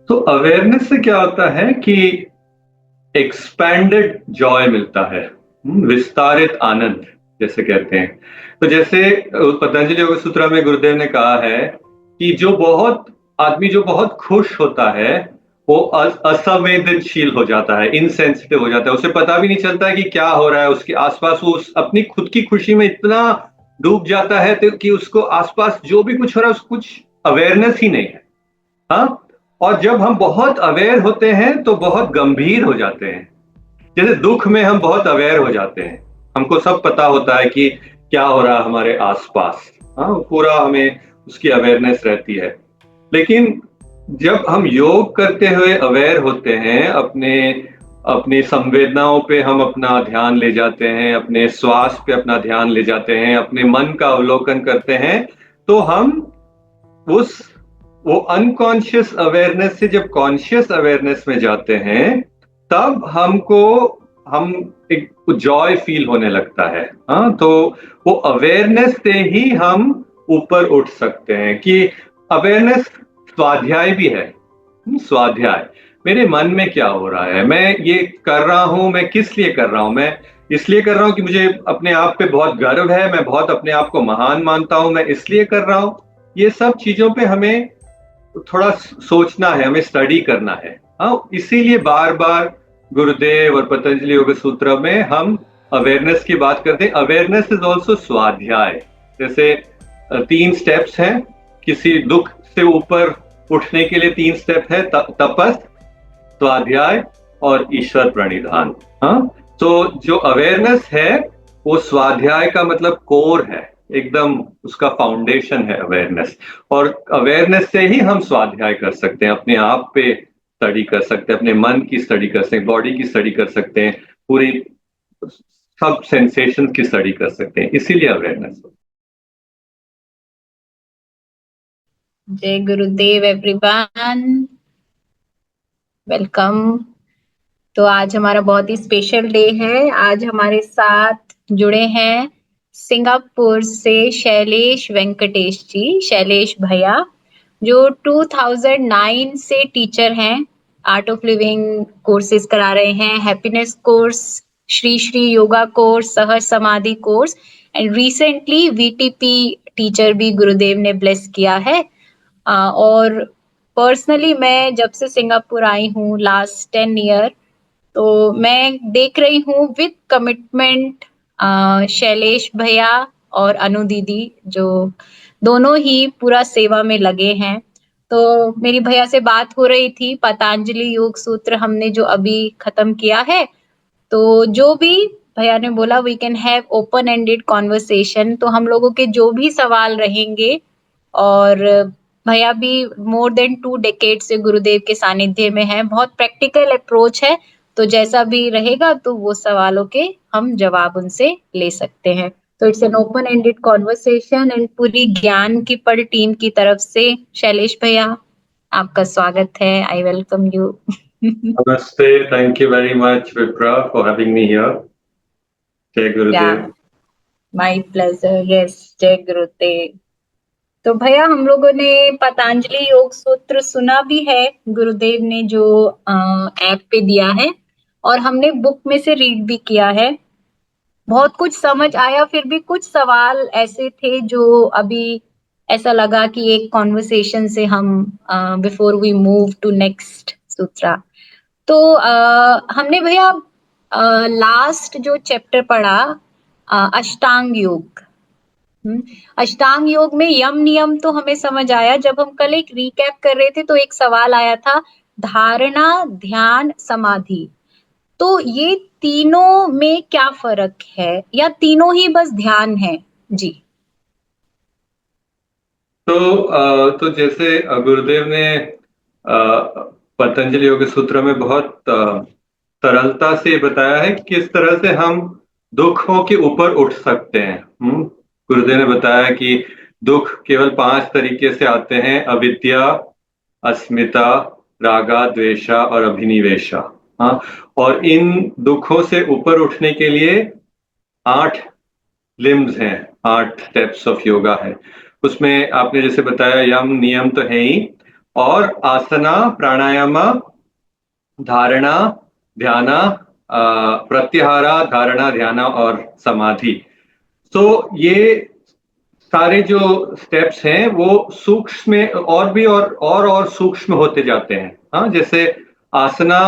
तो अवेयरनेस से क्या होता है कि एक्सपैंडेड जॉय मिलता है, विस्तारित आनंद जैसे कहते हैं। तो जैसे पतंजलि योग सूत्र में गुरुदेव ने कहा है कि जो बहुत खुश होता है वो असंवेदनशील हो जाता है, इनसेंसिटिव हो जाता है, उसे पता भी नहीं चलता है कि क्या हो रहा है उसके आसपास। वो अपनी खुद की खुशी में इतना डूब जाता है तो कि उसको आसपास जो भी कुछ हो रहा है उसको कुछ अवेयरनेस ही नहीं है। हाँ। और जब हम बहुत अवेयर होते हैं तो बहुत गंभीर हो जाते हैं। जैसे दुख में हम बहुत अवेयर हो जाते हैं, हमको सब पता होता है कि क्या हो रहा है हमारे आसपास। हाँ, पूरा हमें उसकी अवेयरनेस रहती है। लेकिन जब हम योग करते हुए अवेयर होते हैं, अपने अपनी संवेदनाओं पे हम अपना ध्यान ले जाते हैं, अपने श्वास पे अपना ध्यान ले जाते हैं, अपने मन का अवलोकन करते हैं, तो हम उस वो अनकॉन्शियस अवेयरनेस से जब कॉन्शियस अवेयरनेस में जाते हैं, तब हम एक जॉय फील होने लगता है। हाँ, तो वो अवेयरनेस से ही हम ऊपर उठ सकते हैं कि अवेयरनेस स्वाध्याय भी है। स्वाध्याय, मेरे मन में क्या हो रहा है, मैं ये कर रहा हूं, मैं किस लिए कर रहा हूं। मैं इसलिए कर रहा हूं कि मुझे अपने आप पे बहुत गर्व है, मैं बहुत अपने आप को महान मानता हूं, मैं इसलिए कर रहा हूं। ये सब चीजों पे हमें थोड़ा सोचना है, हमें स्टडी करना है। हाँ, इसीलिए बार बार गुरुदेव और पतंजलि योग सूत्र में हम अवेयरनेस की बात करते हैं। अवेयरनेस इज ऑल्सो स्वाध्याय। जैसे 3 स्टेप्स हैं किसी दुख से ऊपर उठने के लिए। 3 स्टेप है, तपस, स्वाध्याय और ईश्वर प्रणिधान। हाँ, तो जो अवेयरनेस है वो स्वाध्याय का मतलब कोर है, एकदम उसका फाउंडेशन है अवेयरनेस। और अवेयरनेस से ही हम स्वाध्याय कर सकते हैं, अपने आप पे स्टडी कर सकते हैं, अपने मन की स्टडी कर सकते हैं, बॉडी की स्टडी कर सकते हैं, पूरी सब सेंसेशन की स्टडी कर सकते हैं। इसीलिए अवेयरनेस। जय गुरुदेव एवरीवन, वेलकम। तो आज हमारा बहुत ही स्पेशल डे है। आज हमारे साथ जुड़े हैं सिंगापुर से शैलेश वेंकटेश जी, शैलेश भैया, जो 2009 से टीचर हैं। आर्ट ऑफ लिविंग कोर्सेज करा रहे हैं, happiness course, Shri Shri yoga course, सहज समाधि course, and recently VTP teacher भी गुरुदेव ने ब्लेस किया है। और पर्सनली मैं जब से सिंगापुर आई हूँ लास्ट 10 ईयर, तो मैं देख रही हूँ विद कमिटमेंट शैलेश भैया और अनु दीदी, जो दोनों ही पूरा सेवा में लगे हैं। तो मेरी भैया से बात हो रही थी, पतंजलि योग सूत्र हमने जो अभी खत्म किया है, तो जो भी भैया ने बोला we can have open ended conversation. तो हम लोगों के जो भी सवाल रहेंगे, और भैया भी मोर देन 2 डेकेड से गुरुदेव के सानिध्य में है, बहुत प्रैक्टिकल अप्रोच है। तो जैसा भी रहेगा तो वो सवालों के हम जवाब उनसे ले सकते हैं। तो it's an open ended conversation, and पूरी ज्ञान की पढ़ टीम की तरफ से शैलेश भैया, आपका स्वागत है। I welcome you. नमस्ते, thank you very much Vipra for having me here. जय या, गुरुदेव। My pleasure. यस, जय गुरुदेव। तो भैया हम लोगों ने पतंजलि योग सूत्र सुना भी है, गुरुदेव ने जो ऐप पे दिया है, और हमने बुक में से रीड भी किया है। बहुत कुछ समझ आया, फिर भी कुछ सवाल ऐसे थे जो अभी ऐसा लगा कि एक कॉन्वर्सेशन से हम before we move to next sutra. तो हमने भैया लास्ट जो चैप्टर पढ़ा, अष्टांग योग। अष्टांग योग में यम नियम तो हमें समझ आया। जब हम कल एक रिकैप कर रहे थे तो एक सवाल आया था, धारणा, ध्यान, समाधि। तो ये तीनों में क्या फर्क है, या तीनों ही बस ध्यान है? जी। तो जैसे गुरुदेव ने पतंजलि योग सूत्र में बहुत सरलता से बताया है कि किस तरह से हम दुखों के ऊपर उठ सकते हैं। गुरुदेव ने बताया कि दुख केवल 5 तरीके से आते हैं: अविद्या, अस्मिता, रागा, द्वेषा और अभिनिवेशा। हाँ, और इन दुखों से ऊपर उठने के लिए 8 लिम्स हैं, 8 स्टेप्स ऑफ योगा है। उसमें आपने जैसे बताया यम नियम तो है ही, और आसना, प्राणायाम, धारणा, ध्याना, प्रत्याहारा, धारणा, ध्याना और समाधि। तो ये सारे जो स्टेप्स हैं वो सूक्ष्म में और भी और सूक्ष्म होते जाते हैं। हाँ, जैसे आसना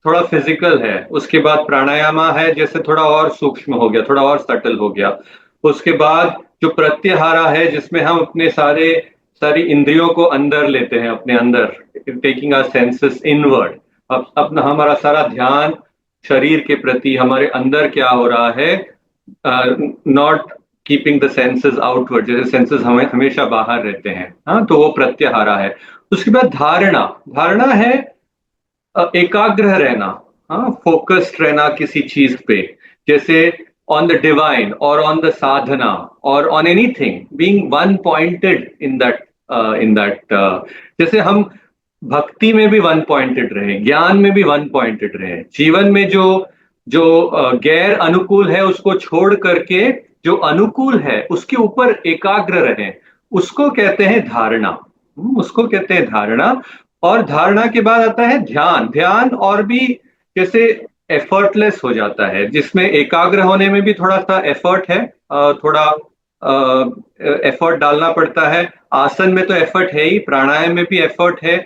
थोड़ा फिजिकल है, उसके बाद प्राणायामा है जैसे थोड़ा और सूक्ष्म हो गया, थोड़ा और सटल हो गया। उसके बाद जो प्रत्याहारा है जिसमें हम अपने सारी इंद्रियों को अंदर लेते हैं, अपने अंदर, टेकिंग आवर सेंसेस इनवर्ड। अब अपना हमारा सारा ध्यान शरीर के प्रति, हमारे अंदर क्या हो रहा है, not keeping the senses outward, जैसे सेंसेस हमें हमेशा बाहर रहते हैं। हाँ, तो वो प्रत्याहारा है। उसके बाद धारणा, धारणा है एकाग्र रहना। हाँ, फोकस्ड रहना किसी चीज पे, जैसे ऑन द डिवाइन और ऑन द साधना और on anything, being one pointed in that. जैसे हम भक्ति में भी वन पॉइंटेड रहे, ज्ञान में भी वन पॉइंटेड रहे, जीवन में जो जो गैर अनुकूल है उसको छोड़ करके जो अनुकूल है उसके ऊपर एकाग्र रहे, उसको कहते हैं धारणा। उसको कहते हैं धारणा। और धारणा के बाद आता है ध्यान। ध्यान और भी जैसे एफर्टलेस हो जाता है, जिसमें एकाग्र होने में भी थोड़ा सा एफर्ट है, थोड़ा एफर्ट डालना पड़ता है। आसन में तो एफर्ट है ही, प्राणायाम में भी एफर्ट है,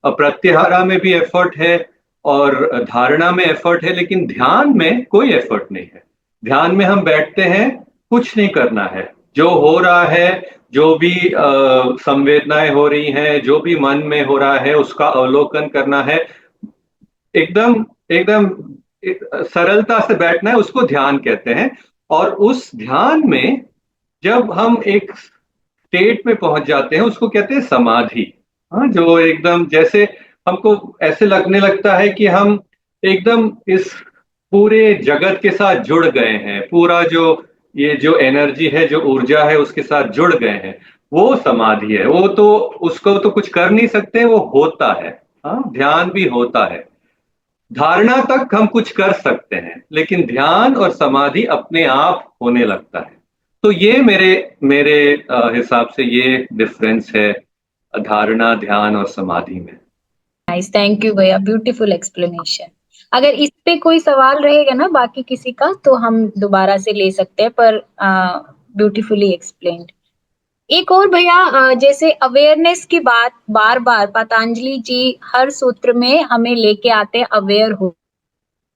प्रत्याहारा में भी एफर्ट है, और धारणा में एफर्ट है, लेकिन ध्यान में कोई एफर्ट नहीं है। ध्यान में हम बैठते हैं, कुछ नहीं करना है, जो हो रहा है, जो भी संवेदनाएं हो रही हैं, जो भी मन में हो रहा है उसका अवलोकन करना है। एकदम एकदम सरलता से बैठना है, उसको ध्यान कहते हैं। और उस ध्यान में जब हम एक स्टेट में पहुंच जाते हैं उसको कहते हैं समाधि। हाँ, जो एकदम जैसे हमको ऐसे लगने लगता है कि हम एकदम इस पूरे जगत के साथ जुड़ गए हैं, पूरा जो ये जो एनर्जी है, जो ऊर्जा है उसके साथ जुड़ गए हैं, वो समाधि है। वो तो उसको तो कुछ कर नहीं सकते, वो होता है। हाँ, ध्यान भी होता है। धारणा तक हम कुछ कर सकते हैं, लेकिन ध्यान और समाधि अपने आप होने लगता है। तो ये मेरे मेरे हिसाब से ये डिफरेंस है धारणा, ध्यान और समाधि में। नाइस, थैंक यू भैया, ब्यूटीफुल एक्सप्लेनेशन। अगर इस पे कोई सवाल रहेगा ना बाकी किसी का तो हम दोबारा से ले सकते हैं, पर ब्यूटीफुली एक्सप्लेन्ड। एक और भैया, जैसे अवेयरनेस की बात बार बार पतंजलि जी हर सूत्र में हमें लेके आते हैं, अवेयर हो।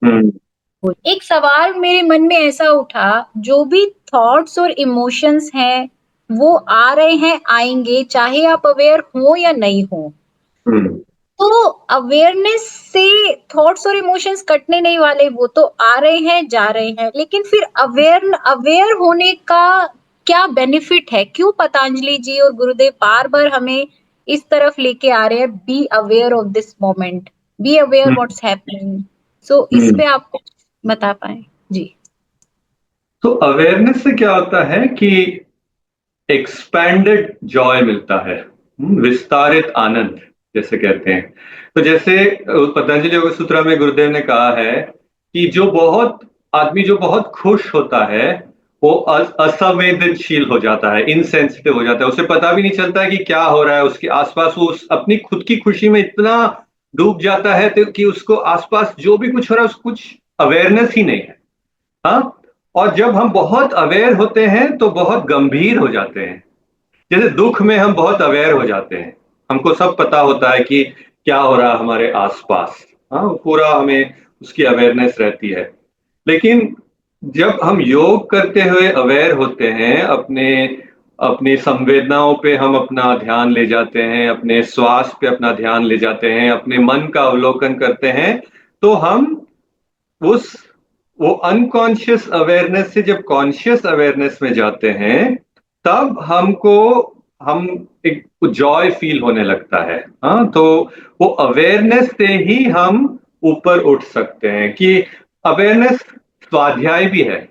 हम्म। एक सवाल मेरे मन में ऐसा उठा, जो भी थॉट्स और इमोशंस हैं वो आ रहे हैं, आएंगे, चाहे आप अवेयर हो या नहीं हो। हम्म। तो अवेयरनेस से थॉट्स और इमोशंस कटने नहीं वाले, वो तो आ रहे हैं जा रहे हैं, लेकिन फिर अवेयर होने का क्या बेनिफिट है? क्यों पतंजलि जी और गुरुदेव बार बार हमें इस तरफ लेके आ रहे हैं, be aware of this moment, be aware hmm. What's happening. So इस हम्म। पे आप कुछ बता पाए जी। तो अवेयरनेस से क्या होता है कि एक्सपैंडेड जॉय मिलता है, विस्तारित आनंद जैसे कहते हैं। तो जैसे पतंजलि योग सूत्र में गुरुदेव ने कहा है कि जो बहुत खुश होता है वो असंवेदनशील हो जाता है, इनसेंसिटिव हो जाता है, उसे पता भी नहीं चलता है कि क्या हो रहा है उसके आसपास। वो अपनी खुद की खुशी में इतना डूब जाता है तो कि उसको आसपास जो भी कुछ हो रहा है उसको कुछ अवेयरनेस ही नहीं है। हाँ, और जब हम बहुत अवेयर होते हैं तो बहुत गंभीर हो जाते हैं। जैसे दुख में हम बहुत अवेयर हो जाते हैं, हमको सब पता होता है कि क्या हो रहा है हमारे आसपास। हाँ, पूरा हमें उसकी अवेयरनेस रहती है। लेकिन जब हम योग करते हुए अवेयर होते हैं, अपने अपनी संवेदनाओं पे हम अपना ध्यान ले जाते हैं, अपने श्वास पे अपना ध्यान ले जाते हैं, अपने मन का अवलोकन करते हैं, तो हम उस वो अनकॉन्शियस अवेयरनेस से जब कॉन्शियस अवेयरनेस में जाते हैं, तब हम एक जॉय फील होने लगता है। हाँ, तो वो अवेयरनेस से ही हम ऊपर उठ सकते हैं। कि अवेयरनेस स्वाध्याय भी है।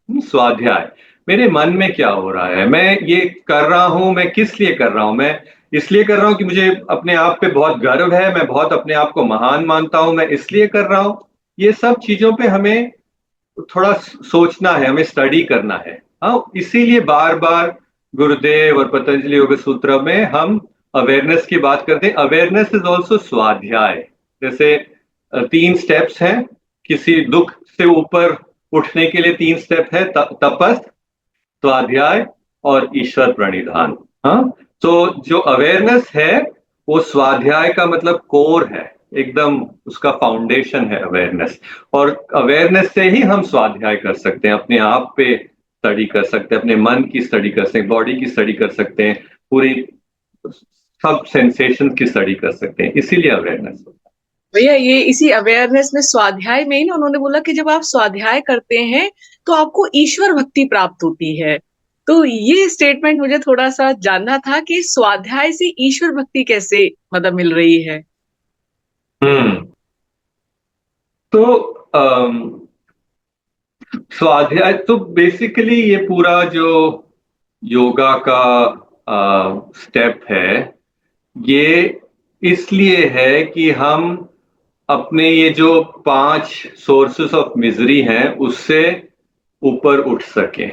स्वाध्याय, मेरे मन में क्या हो रहा है, मैं ये कर रहा हूं, मैं किस लिए कर रहा हूं, मैं इसलिए कर रहा हूं कि मुझे अपने आप पे बहुत गर्व है, मैं बहुत अपने आप को महान मानता हूं, मैं इसलिए कर रहा हूं। ये सब चीजों पे हमें थोड़ा सोचना है, हमें स्टडी करना है। हाँ, इसीलिए बार बार गुरुदेव और पतंजलि योग सूत्र में हम अवेयरनेस की बात करते हैं, अवेयरनेस इज ऑल्सो स्वाध्याय। जैसे 3 स्टेप्स हैं, किसी दुख से ऊपर उठने के लिए 3 स्टेप है, तपस, स्वाध्याय और ईश्वर प्रणिधान। हाँ, तो जो अवेयरनेस है वो स्वाध्याय का मतलब कोर है, एकदम उसका फाउंडेशन है अवेयरनेस। और अवेयरनेस से ही हम स्वाध्याय कर सकते हैं, अपने आप पे स्टडी कर सकते हैं, अपने मन की स्टडी कर सकते हैं, बॉडी की स्टडी कर सकते हैं, पूरी सब सेंसेशन की स्टडी कर सकते हैं, इसीलिए अवेयरनेस होता भैया ये इसी अवेयरनेस में स्वाध्याय में ही ना उन्होंने बोला कि जब आप स्वाध्याय करते हैं तो आपको ईश्वर भक्ति प्राप्त होती है। तो ये स्टेटमेंट मुझे थोड़ा सा जानना था कि स्वाध्याय से ईश्वर भक्ति कैसे मतलब मिल रही है। है। तो स्वाध्याय तो बेसिकली ये पूरा जो योगा का स्टेप है, ये इसलिए है कि हम अपने ये जो 5 सोर्सेस ऑफ मिजरी हैं उससे ऊपर उठ सके।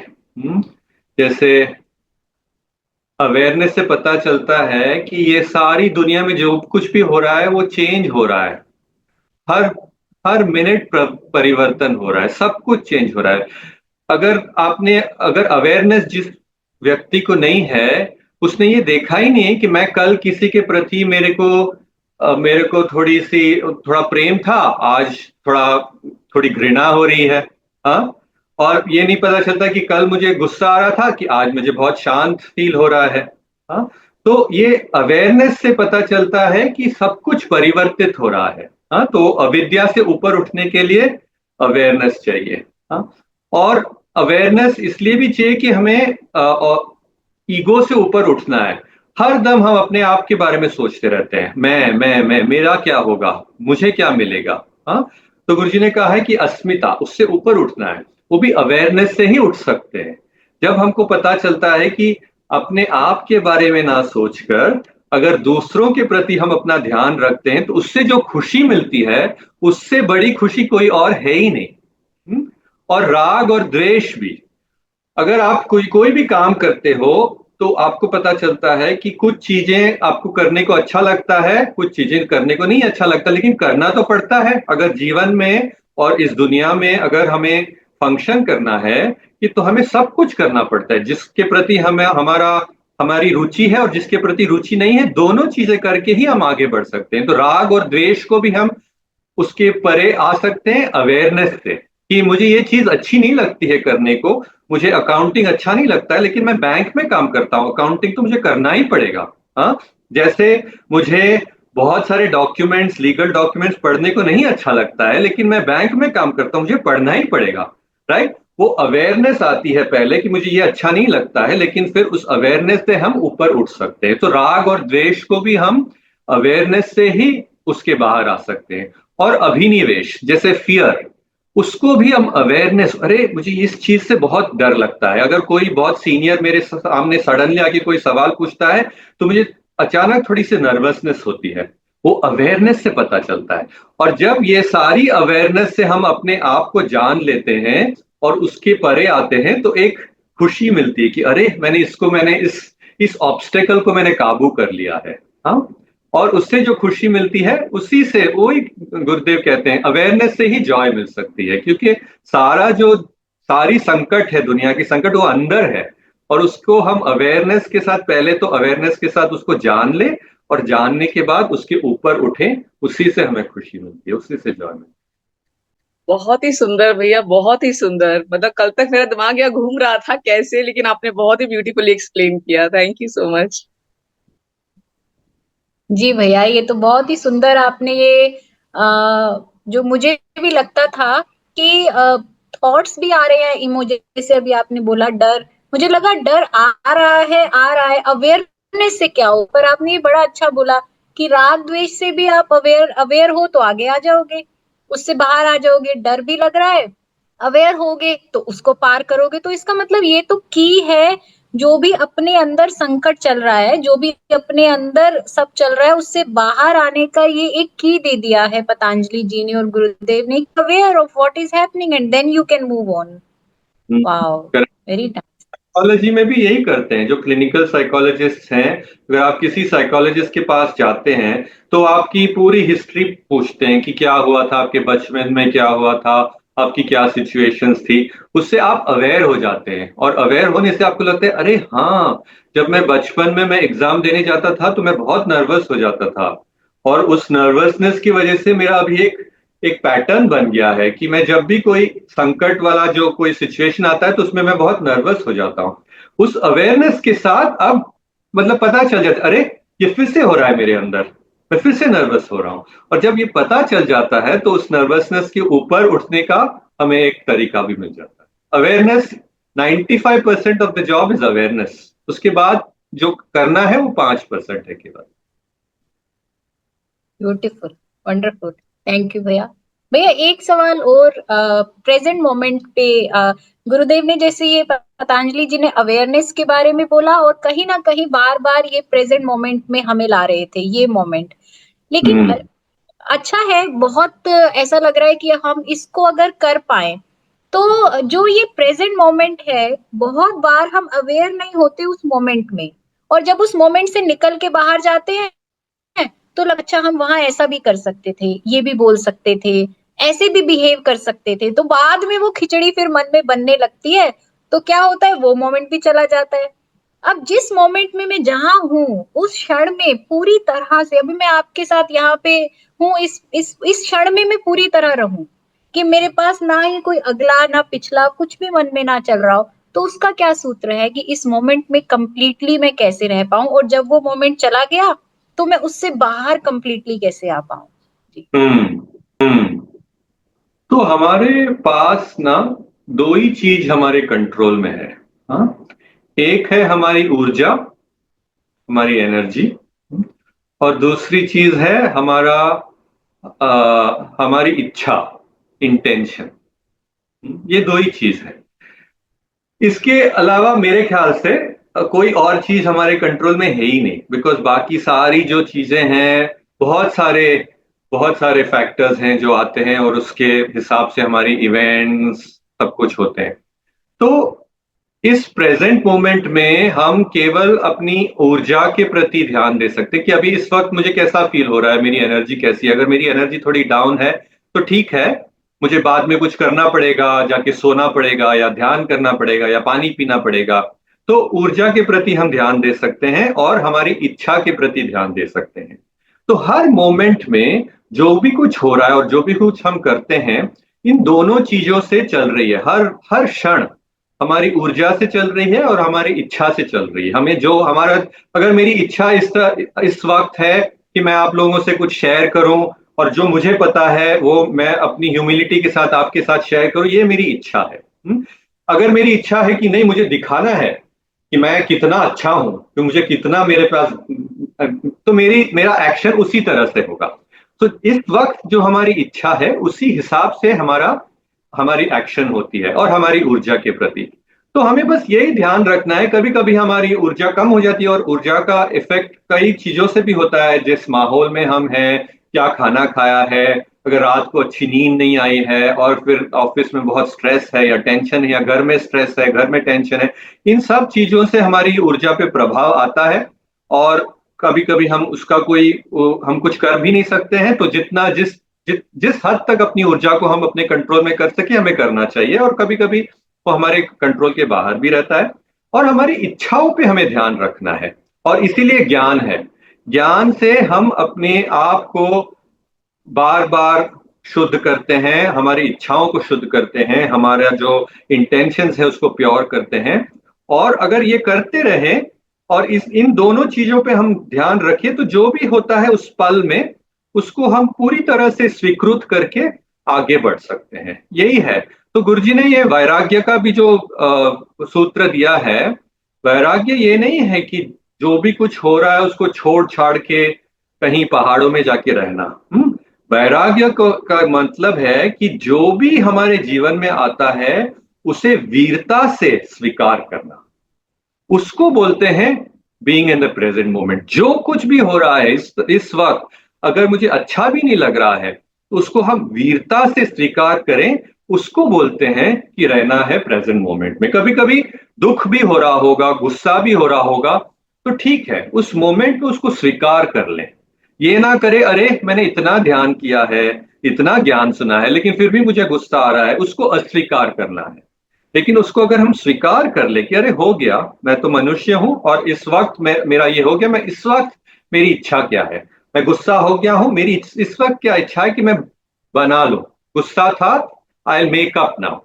जैसे अवेयरनेस से पता चलता है कि ये सारी दुनिया में जो कुछ भी हो रहा है वो चेंज हो रहा है, हर हर मिनट परिवर्तन हो रहा है, सब कुछ चेंज हो रहा है। अगर अवेयरनेस जिस व्यक्ति को नहीं है, उसने ये देखा ही नहीं है कि मैं कल किसी के प्रति मेरे को थोड़ा प्रेम था, आज थोड़ी घृणा हो रही है। हाँ, और ये नहीं पता चलता कि कल मुझे गुस्सा आ रहा था कि आज मुझे बहुत शांत फील हो रहा है। हाँ, तो ये अवेयरनेस से पता चलता है कि सब कुछ परिवर्तित हो रहा है। हाँ, तो अविद्या से ऊपर उठने के लिए अवेयरनेस चाहिए। हाँ, और अवेयरनेस इसलिए भी चाहिए कि हमें ईगो से ऊपर उठना है। हर दम हम अपने आप के बारे में सोचते रहते हैं, मैं, मेरा क्या होगा, मुझे क्या मिलेगा। हाँ, तो गुरुजी ने कहा है कि अस्मिता, उससे ऊपर उठना है, वो भी अवेयरनेस से ही उठ सकते हैं। जब हमको पता चलता है कि अपने आप के बारे में ना सोचकर अगर दूसरों के प्रति हम अपना ध्यान रखते हैं तो उससे जो खुशी मिलती है, उससे बड़ी खुशी कोई और है ही नहीं। और राग और द्वेष भी, अगर आप कोई भी काम करते हो तो आपको पता चलता है कि कुछ चीजें आपको करने को अच्छा लगता है, कुछ चीजें करने को नहीं अच्छा लगता, लेकिन करना तो पड़ता है। अगर जीवन में और इस दुनिया में अगर हमें फंक्शन करना है कि तो हमें सब कुछ करना पड़ता है, जिसके प्रति हमारी रुचि है और जिसके प्रति रुचि नहीं है, दोनों चीजें करके ही हम आगे बढ़ सकते हैं। तो राग और द्वेष को भी हम उसके परे आ सकते हैं अवेयरनेस से, कि मुझे ये चीज अच्छी नहीं लगती है करने को, मुझे अकाउंटिंग अच्छा नहीं लगता है, लेकिन मैं बैंक में काम करता हूँ, अकाउंटिंग तो मुझे करना ही पड़ेगा। हाँ, जैसे मुझे बहुत सारे डॉक्यूमेंट्स, लीगल डॉक्यूमेंट्स पढ़ने को नहीं अच्छा लगता है, लेकिन मैं बैंक में काम करता हूँ, मुझे पढ़ना ही पड़ेगा। राइट, वो अवेयरनेस आती है पहले कि मुझे ये अच्छा नहीं लगता है, लेकिन फिर उस अवेयरनेस से हम ऊपर उठ सकते हैं। तो राग और द्वेष को भी हम अवेयरनेस से ही उसके बाहर आ सकते हैं। और अभिनिवेश, जैसे फियर, उसको भी हम अवेयरनेस, अरे मुझे इस चीज से बहुत डर लगता है, अगर कोई बहुत सीनियर मेरे सामने सडनली आके कोई सवाल पूछता है तो मुझे अचानक थोड़ी सी नर्वसनेस होती है, वो अवेयरनेस से पता चलता है। और जब ये सारी अवेयरनेस से हम अपने आप को जान लेते हैं और उसके परे आते हैं तो एक खुशी मिलती है कि अरे मैंने इस ऑब्स्टेकल को मैंने काबू कर लिया है। हाँ, और उससे जो खुशी मिलती है उसी से, वही गुरुदेव कहते हैं अवेयरनेस से ही जॉय मिल सकती है, क्योंकि सारी संकट है, दुनिया की संकट वो अंदर है। और उसको हम अवेयरनेस के साथ, पहले तो अवेयरनेस के साथ उसको जान ले और जानने के बाद उसके ऊपर उठे, उसी से हमें खुशी मिलती है, उसी से जॉय मिलती है। बहुत ही सुंदर भैया, बहुत ही सुंदर। मतलब कल तक मेरा दिमाग यहाँ घूम रहा था कैसे, लेकिन आपने बहुत ही ब्यूटीफुली एक्सप्लेन किया। Thank you so much. जी भैया, ये तो बहुत ही सुंदर आपने ये जो मुझे भी लगता था कि थॉट्स भी आ रहे हैं इमो, जैसे अभी आपने बोला डर, मुझे लगा डर आ रहा है, अवेयरनेस से क्या हो, पर आपने ये बड़ा अच्छा बोला कि राग द्वेष से भी आप अवेयर हो तो आगे आ जाओगे, उससे बाहर आ जाओगे। डर भी लग रहा है, अवेयर होगे तो उसको पार करोगे। तो इसका मतलब ये तो की है, जो भी अपने अंदर संकट चल रहा है, जो भी अपने अंदर सब चल रहा है, उससे बाहर आने का ये एक की दे दिया है पतंजलि जी ने और गुरुदेव ने, aware of what is happening and then you can move on. Wow, Correct. Very nice. Psychology में भी यही करते हैं, जो क्लिनिकल साइकोलॉजिस्ट हैं, अगर आप किसी साइकोलॉजिस्ट के पास जाते हैं, तो आपकी पूरी हिस्ट्री पूछते हैं कि क्या हुआ था, आपके बचपन में क्या हुआ था, आपकी क्या सिचुएशंस थी, उससे आप अवेयर हो जाते हैं और अवेयर होने से आपको लगता है, अरे हाँ, जब मैं बचपन में मैं एग्ज़ाम देने जाता था, तो मैं बहुत नर्वस हो जाता था और उस नर्वसनेस की वजह से मेरा अभी एक एक पैटर्न बन गया है कि मैं जब भी कोई संकट वाला जो कोई सिचुएशन आता है तो उसमें मैं बहुत नर्वस हो जाता हूँ। उस अवेयरनेस के साथ अब मतलब पता चल जाता है, अरे ये फिर से हो रहा है मेरे अंदर, मैं फिर से नर्वस हो रहा हूँ। और जब ये पता चल जाता है तो उस नर्वसनेस के ऊपर उठने का हमें एक तरीका भी मिल जाता है। Awareness 95% of the job is awareness. उसके बाद जो करना है वो 5% है केवल। ब्यूटीफुल, वंडरफुल, थैंक यू भैया। भैया एक सवाल और प्रेजेंट मोमेंट पे गुरुदेव ने जैसे ये पतंजलि जी ने अवेयरनेस के बारे में बोला और कहीं ना कहीं बार बार ये प्रेजेंट मोमेंट में हमें ला रहे थे ये मोमेंट, लेकिन अच्छा है, बहुत ऐसा लग रहा है कि हम इसको अगर कर पाए तो जो ये प्रेजेंट मोमेंट है बहुत बार हम अवेयर नहीं होते उस मोमेंट में, और जब उस मोमेंट से निकल के बाहर जाते हैं तो अच्छा हम वहां ऐसा भी कर सकते थे, ये भी बोल सकते थे, ऐसे भी बिहेव कर सकते थे, तो बाद में वो खिचड़ी फिर मन में बनने लगती है, तो क्या होता है वो मोमेंट भी चला जाता है। अब जिस मोमेंट में मैं जहां हूँ उस क्षण में पूरी तरह से, अभी मैं आपके साथ यहाँ पे हूँ, इस क्षण में मैं पूरी तरह रहूं कि मेरे पास ना ही कोई अगला ना पिछला कुछ भी मन में ना चल रहा हो, तो उसका क्या सूत्र है कि इस मोमेंट में कंप्लीटली मैं कैसे रह पाऊं, और जब वो मोमेंट चला गया तो मैं उससे बाहर कंप्लीटली कैसे आ पाऊं। जी। तो हमारे पास ना दो ही चीज हमारे कंट्रोल में है। हाँ, एक है हमारी ऊर्जा, हमारी एनर्जी, और दूसरी चीज है हमारी इच्छा, इंटेंशन। ये दो ही चीज है। इसके अलावा मेरे ख्याल से कोई और चीज हमारे कंट्रोल में है ही नहीं, बिकॉज बाकी सारी जो चीजें हैं, बहुत सारे फैक्टर्स हैं जो आते हैं और उसके हिसाब से हमारी इवेंट्स सब कुछ होते हैं। तो इस प्रेजेंट मोमेंट में हम केवल अपनी ऊर्जा के प्रति ध्यान दे सकते हैं कि अभी इस वक्त मुझे कैसा फील हो रहा है, मेरी एनर्जी कैसी है। अगर मेरी एनर्जी थोड़ी डाउन है तो ठीक है, मुझे बाद में कुछ करना पड़ेगा, जाके सोना पड़ेगा या ध्यान करना पड़ेगा या पानी पीना पड़ेगा। तो ऊर्जा के प्रति हम ध्यान दे सकते हैं और हमारी इच्छा के प्रति ध्यान दे सकते हैं। तो हर मोमेंट में जो भी कुछ हो रहा है और जो भी कुछ हम करते हैं, इन दोनों चीजों से चल रही है। हर हर क्षण हमारी ऊर्जा से चल रही है और हमारी इच्छा से चल रही है। हमें जो हमारा, अगर मेरी इच्छा इस वक्त है कि मैं आप लोगों से कुछ शेयर करूं और जो मुझे पता है वो मैं अपनी ह्यूमिलिटी के साथ आपके साथ शेयर करूं, ये मेरी इच्छा है। अगर मेरी इच्छा है कि नहीं, मुझे दिखाना है कि मैं कितना अच्छा हूं, कि मुझे कितना मेरे पास, तो मेरा एक्शन उसी तरह से होगा। तो इस वक्त जो हमारी इच्छा है उसी हिसाब से हमारी एक्शन होती है और हमारी ऊर्जा के प्रति। तो हमें बस यही ध्यान रखना है, कभी कभी हमारी ऊर्जा कम हो जाती है और ऊर्जा का इफेक्ट कई चीजों से भी होता है, जिस माहौल में हम हैं, क्या खाना खाया है, अगर रात को अच्छी नींद नहीं आई है और फिर ऑफिस में बहुत स्ट्रेस है या टेंशन है, या घर में स्ट्रेस है, घर में टेंशन है, इन सब चीजों से हमारी ऊर्जा पे प्रभाव आता है। और कभी कभी हम हम कुछ कर भी नहीं सकते हैं। तो जिस हद तक अपनी ऊर्जा को हम अपने कंट्रोल में कर सके हमें करना चाहिए, और कभी कभी वो हमारे कंट्रोल के बाहर भी रहता है। और हमारी इच्छाओं पे हमें ध्यान रखना है, और इसीलिए ज्ञान है। ज्ञान से हम अपने आप को बार बार शुद्ध करते हैं, हमारी इच्छाओं को शुद्ध करते हैं, हमारा जो इंटेंशंस है उसको प्योर करते हैं। और अगर ये करते रहें और इन दोनों चीजों पे हम ध्यान रखें, तो जो भी होता है उस पल में उसको हम पूरी तरह से स्वीकृत करके आगे बढ़ सकते हैं। यही है। तो गुरुजी ने ये वैराग्य का भी जो सूत्र दिया है, वैराग्य ये नहीं है कि जो भी कुछ हो रहा है उसको छोड़ छाड़ के कहीं पहाड़ों में जाके रहना। वैराग्य का मतलब है कि जो भी हमारे जीवन में आता है उसे वीरता से स्वीकार करना, उसको बोलते हैं being in the present moment. जो कुछ भी हो रहा है इस वक्त, अगर मुझे अच्छा भी नहीं लग रहा है तो उसको हम वीरता से स्वीकार करें, उसको बोलते हैं कि रहना है प्रेजेंट मोमेंट में। कभी कभी दुख भी हो रहा होगा, गुस्सा भी हो रहा होगा, तो ठीक है, उस मोमेंट में उसको स्वीकार कर लें। ये ना करे, अरे मैंने इतना ध्यान किया है, इतना ज्ञान सुना है, लेकिन फिर भी मुझे गुस्सा आ रहा है, उसको अस्वीकार करना है। लेकिन उसको अगर हम स्वीकार कर ले कि अरे हो गया, मैं तो मनुष्य हूं और इस वक्त मेरा ये हो गया, मैं इस वक्त मेरी इच्छा क्या है, मैं गुस्सा हो गया हूं, मेरी इस वक्त क्या इच्छा है कि मैं बना लूं, गुस्सा था, I will make up now,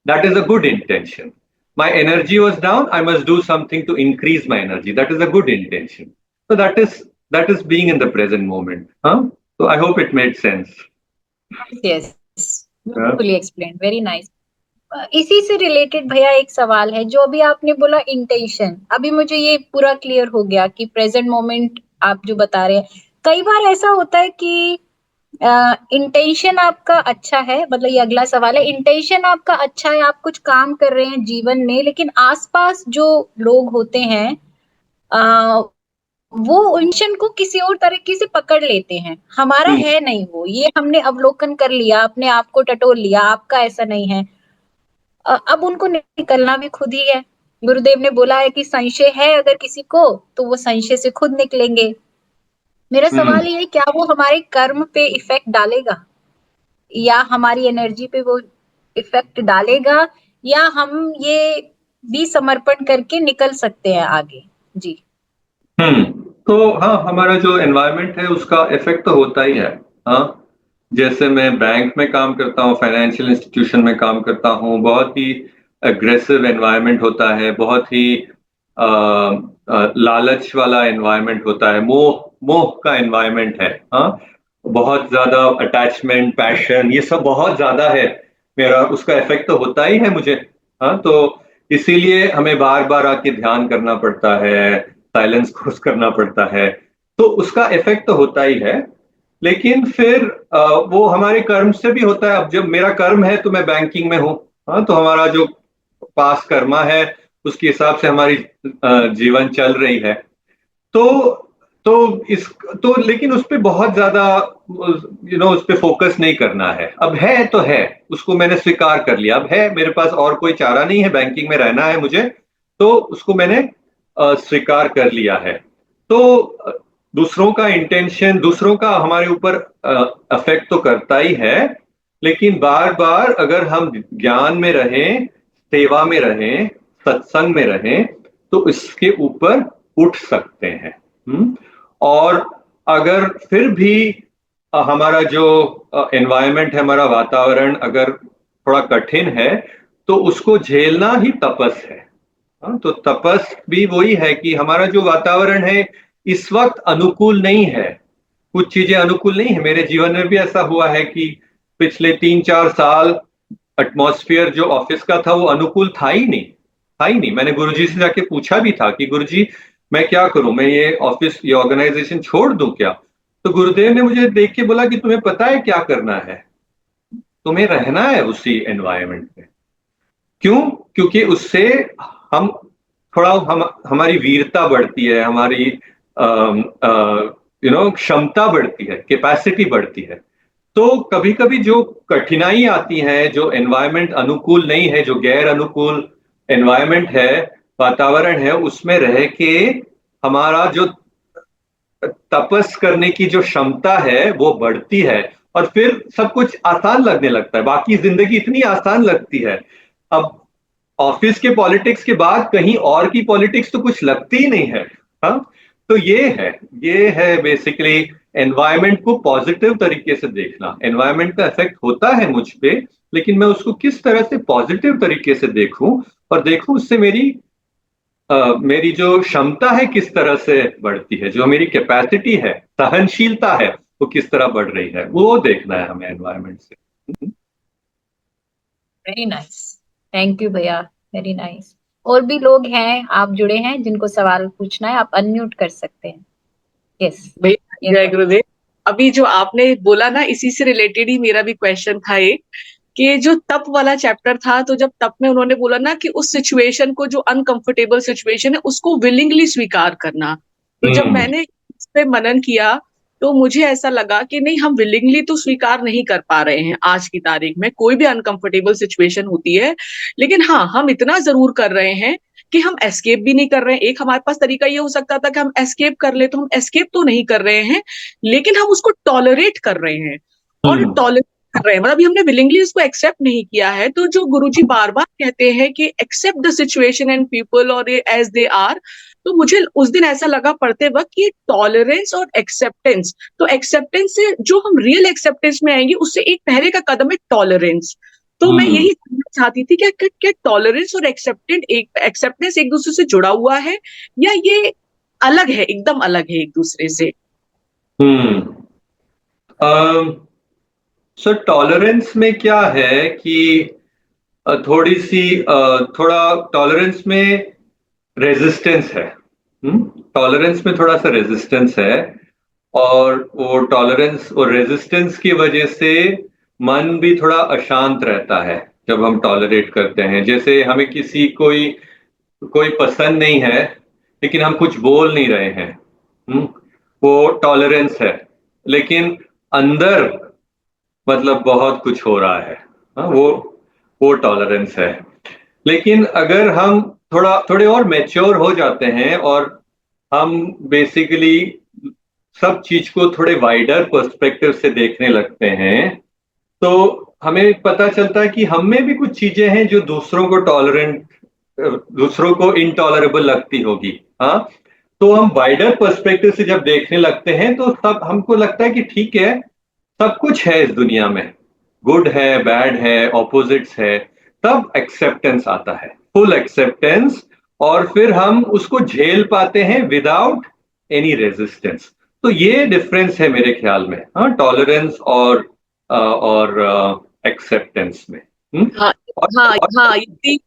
that is a good intention. My energy was down, I must do something to increase my energy, that is a good intention. So that is being in the present moment, huh? So I hope it made sense. Yes, Yeah. Beautifully explain, very nice. इसी से related भैया एक सवाल है, जो अभी आपने बोला इंटेंशन, अभी मुझे ये पूरा क्लियर हो गया कि प्रेजेंट मोमेंट आप जो बता रहे हैं, कई बार ऐसा होता है कि इंटेंशन आपका अच्छा है, मतलब ये अगला सवाल है, इंटेंशन आपका अच्छा है, आप कुछ काम कर रहे हैं जीवन में, लेकिन आसपास जो लोग होते हैं वो इंटेंशन को किसी और तरीके से पकड़ लेते हैं, हमारा है नहीं वो, ये हमने अवलोकन कर लिया, अपने आप को टटोल लिया, आपका ऐसा नहीं है। अब उनको निकलना भी खुद ही है। गुरुदेव ने बोला है कि संशय है अगर किसी को, तो वो संशय से खुद निकलेंगे। मेरा सवाल ये है, क्या वो हमारे कर्म पे इफेक्ट डालेगा, या हमारी एनर्जी पे वो इफेक्ट डालेगा, या हम ये भी समर्पण करके निकल सकते हैं आगे? जी। तो हाँ, हमारा जो एनवायरनमेंट है उसका इफेक्ट तो होता ही है। हाँ, जैसे मैं बैंक में काम करता हूँ, फाइनेंशियल इंस्टीट्यूशन में काम करता हूँ, बहुत ही एग्रेसिव एनवायरनमेंट होता है, बहुत ही लालच वाला एनवायरनमेंट होता है, मोह मोह का एनवायरनमेंट है। हाँ, बहुत ज्यादा अटैचमेंट, पैशन, ये सब बहुत ज्यादा है। मेरा उसका इफेक्ट तो होता ही है मुझे। हाँ, तो इसीलिए हमें बार बार आके ध्यान करना पड़ता है, साइलेंस कोर्स करना पड़ता है, तो उसका इफेक्ट तो होता ही है। लेकिन फिर वो हमारे कर्म से भी होता है। अब जब मेरा कर्म है तो मैं बैंकिंग में हूँ, हाँ, तो हमारा जो पास कर्मा है उसके हिसाब से हमारी जीवन चल रही है। तो तो इस तो लेकिन उस पे बहुत ज्यादा उस पे फोकस नहीं करना है। अब है तो है, उसको मैंने स्वीकार कर लिया, अब है, मेरे पास और कोई चारा नहीं है, बैंकिंग में रहना है मुझे, तो उसको मैंने स्वीकार कर लिया है। तो दूसरों का इंटेंशन, दूसरों का हमारे ऊपर अफेक्ट तो करता ही है, लेकिन बार बार अगर हम ज्ञान में रहें, सेवा में रहें, सत्संग में रहें, तो इसके ऊपर उठ सकते हैं। और अगर फिर भी हमारा जो एनवायरनमेंट है, हमारा वातावरण अगर थोड़ा कठिन है, तो उसको झेलना ही तपस है। हाँ, तो तपस भी वही है कि हमारा जो वातावरण है इस वक्त अनुकूल नहीं है, कुछ चीजें अनुकूल नहीं है। मेरे जीवन में भी ऐसा हुआ है कि पिछले 3-4 साल एटमॉस्फेयर जो ऑफिस का था वो अनुकूल था ही नहीं, था ही नहीं। मैंने गुरुजी से जाके पूछा भी था कि गुरुजी मैं क्या करूं, मैं ये ऑफिस, ये ऑर्गेनाइजेशन छोड़ दूं क्या? तो गुरुदेव ने मुझे देख के बोला कि तुम्हें पता है क्या करना है, तुम्हें रहना है उसी एनवायरनमेंट में। क्यों? क्योंकि उससे हम थोड़ा हमारी वीरता बढ़ती है, हमारी क्षमता बढ़ती है, कैपेसिटी बढ़ती है। तो कभी कभी जो कठिनाई आती है, जो एनवायरनमेंट अनुकूल नहीं है, जो गैर अनुकूल एनवायरनमेंट है, वातावरण है, उसमें रह के हमारा जो तपस करने की जो क्षमता है वो बढ़ती है, और फिर सब कुछ आसान लगने लगता है, बाकी जिंदगी इतनी आसान लगती है। अब ऑफिस के पॉलिटिक्स के बाद कहीं और की पॉलिटिक्स तो कुछ लगती ही नहीं है। हाँ, तो ये है बेसिकली एनवायरनमेंट को पॉजिटिव तरीके से देखना। एनवायरनमेंट का इफेक्ट होता है मुझ पे, लेकिन मैं उसको किस तरह से पॉजिटिव तरीके से देखूं, और देखूं उससे मेरी जो क्षमता है किस तरह से बढ़ती है, जो मेरी कैपेसिटी है, सहनशीलता है, वो किस तरह बढ़ रही है, वो देखना है हमें एनवायरनमेंट से। वेरी नाइस, थैंक यू भैया, वेरी नाइस। और भी लोग हैं, आप जुड़े हैं, जिनको सवाल पूछना है, आप अनम्यूट कर सकते हैं। यस भैया जय गुरुदेव। अभी जो आपने बोला ना, इसी से रिलेटेड ही मेरा भी क्वेश्चन था एक, कि जो तप वाला चैप्टर था, तो जब तप में उन्होंने बोला ना कि उस सिचुएशन को, जो अनकंफर्टेबल सिचुएशन है, उसको विलिंगली स्वीकार करना, तो जब मैंने इस पे मनन किया तो मुझे ऐसा लगा कि नहीं, हम विलिंगली तो स्वीकार नहीं कर पा रहे हैं आज की तारीख में, कोई भी अनकंफर्टेबल सिचुएशन होती है, लेकिन हाँ, हम इतना जरूर कर रहे हैं कि हम एस्केप भी नहीं कर रहे हैं। एक हमारे पास तरीका ये हो सकता था कि हम एस्केप कर ले, तो हम एस्केप तो नहीं कर रहे हैं, लेकिन हम उसको टॉलरेट कर रहे हैं। और टॉलरेट कर रहे हैं मतलब अभी हमने विलिंगली उसको एक्सेप्ट नहीं किया है। तो जो गुरुजी बार बार कहते हैं कि accept the situation and people और एज दे आर, तो मुझे उस दिन ऐसा लगा पढ़ते वक्त कि टॉलरेंस और एक्सेप्टेंस, तो एक्सेप्टेंस से जो हम रियल एक्सेप्टेंस में आएंगे उससे एक पहले का कदम है टॉलरेंस। तो मैं यही जानना चाहती थी कि क्या टॉलरेंस और एक्सेप्टेंस एक दूसरे से जुड़ा हुआ है, या ये अलग है, एकदम अलग है एक दूसरे से? सर टॉलरेंस में क्या है कि थोड़ा टॉलरेंस में रेजिस्टेंस है। टॉलरेंस में थोड़ा सा रेजिस्टेंस है, और वो टॉलरेंस और रेजिस्टेंस की वजह से मन भी थोड़ा अशांत रहता है जब हम टॉलरेट करते हैं। जैसे हमें कोई पसंद नहीं है, लेकिन हम कुछ बोल नहीं रहे हैं, वो टॉलरेंस है। लेकिन अंदर मतलब बहुत कुछ हो रहा है, वो टॉलरेंस है। लेकिन अगर हम थोड़े और मैच्योर हो जाते हैं और हम बेसिकली सब चीज को थोड़े वाइडर पर्सपेक्टिव से देखने लगते हैं, तो हमें पता चलता है कि हम में भी कुछ चीजें हैं जो दूसरों को इनटॉलरेबल लगती होगी। हाँ, तो हम वाइडर पर्सपेक्टिव से जब देखने लगते हैं तो सब हमको लगता है कि ठीक है, सब कुछ है इस दुनिया में, गुड है, बैड है, ऑपोजिट्स है। तब एक्सेप्टेंस आता है, फुल एक्सेप्टेंस, और फिर हम उसको झेल पाते हैं विदाउट एनी रेजिस्टेंस। तो ये डिफरेंस है मेरे ख्याल में, हाँ, टॉलरेंस और एक्सेप्टेंस में। हाँ हाँ हाँ,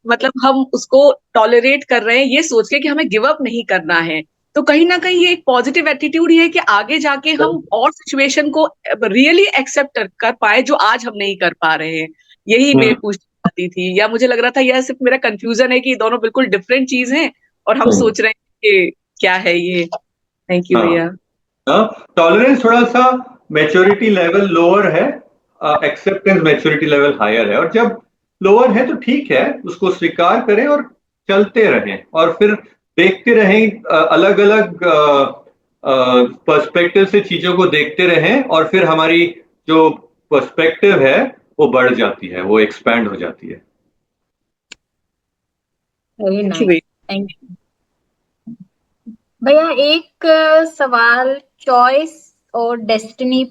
मतलब हम उसको टॉलरेट कर रहे हैं ये सोच के कि हमें गिव अप नहीं करना है। तो कहीं ना कहीं ये एक पॉजिटिव एटीट्यूड ही है कि आगे जाके हम और सिचुएशन को रियली एक्सेप्ट कर पाए जो आज हम नहीं कर पा रहे हैं। यही मैं पूछना चाहती थी, या मुझे लग रहा था यह सिर्फ मेरा कंफ्यूजन है कि दोनों बिल्कुल डिफरेंट चीज हैं और हम सोच रहे हैं कि क्या है ये। थैंक यू भैया। टॉलरेंस थोड़ा सा मैच्योरिटी लेवल लोअर है, एक्सेप्टेंस मैच्योरिटी लेवल हायर है। और जब लोअर है तो ठीक है, उसको स्वीकार करें और चलते रहें, और फिर देखते रहें, अलग अलग पर्सपेक्टिव से चीजों को देखते रहें, और फिर हमारी जो पर्सपेक्टिव है वो बढ़ जाती है, वो एक्सपैंड हो जाती है। वेरी नाइस, थैंक यू भैया। एक सवाल चॉइस और डेस्टिनी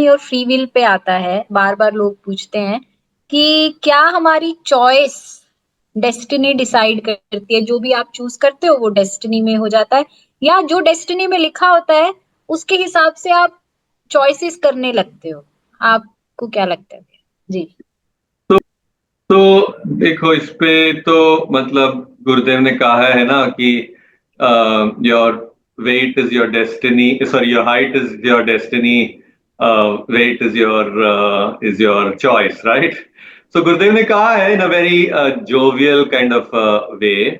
और फ्री विल पे आता है। बार बार लोग पूछते हैं कि क्या हमारी चॉइस डेस्टिनी डिसाइड करती है? जो भी आप चूज करते हो वो डेस्टिनी में हो जाता है, या जो डेस्टिनी में लिखा होता है उसके हिसाब से आप चॉइसेस करने लगते हो? आपको क्या लगता है जी? तो देखो, इस पे तो मतलब गुरुदेव ने कहा है ना कि your weight is your destiny, sorry, your height is your destiny, weight is your choice, right? So गुरुदेव ने कहा है in a very jovial kind of way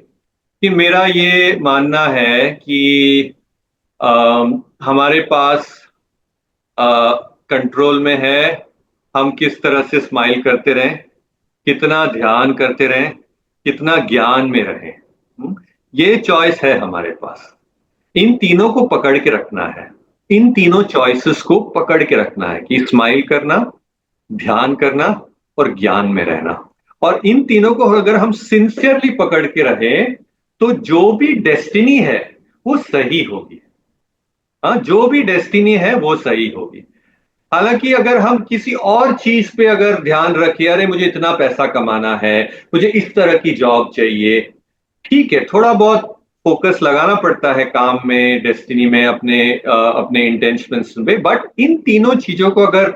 कि मेरा ये मानना है कि हमारे पास कंट्रोल में है हम किस तरह से स्माइल करते रहें, कितना ध्यान करते रहें, कितना ज्ञान में रहें। ये चॉइस है हमारे पास। इन तीनों को पकड़ के रखना है, इन तीनों चॉइसेस को पकड़ के रखना है कि स्माइल करना, ध्यान करना और ज्ञान में रहना। और इन तीनों को अगर हम सिंसियरली पकड़ के रहे तो जो भी डेस्टिनी है वो सही होगी। हाँ, जो भी डेस्टिनी है वो सही होगी। हालांकि अगर हम किसी और चीज पे अगर ध्यान रखें, अरे मुझे इतना पैसा कमाना है, मुझे इस तरह की जॉब चाहिए, ठीक है, थोड़ा बहुत फोकस लगाना पड़ता है काम में, डेस्टिनी में, अपने इंटेंशंस पे, बट इन तीनों चीजों को अगर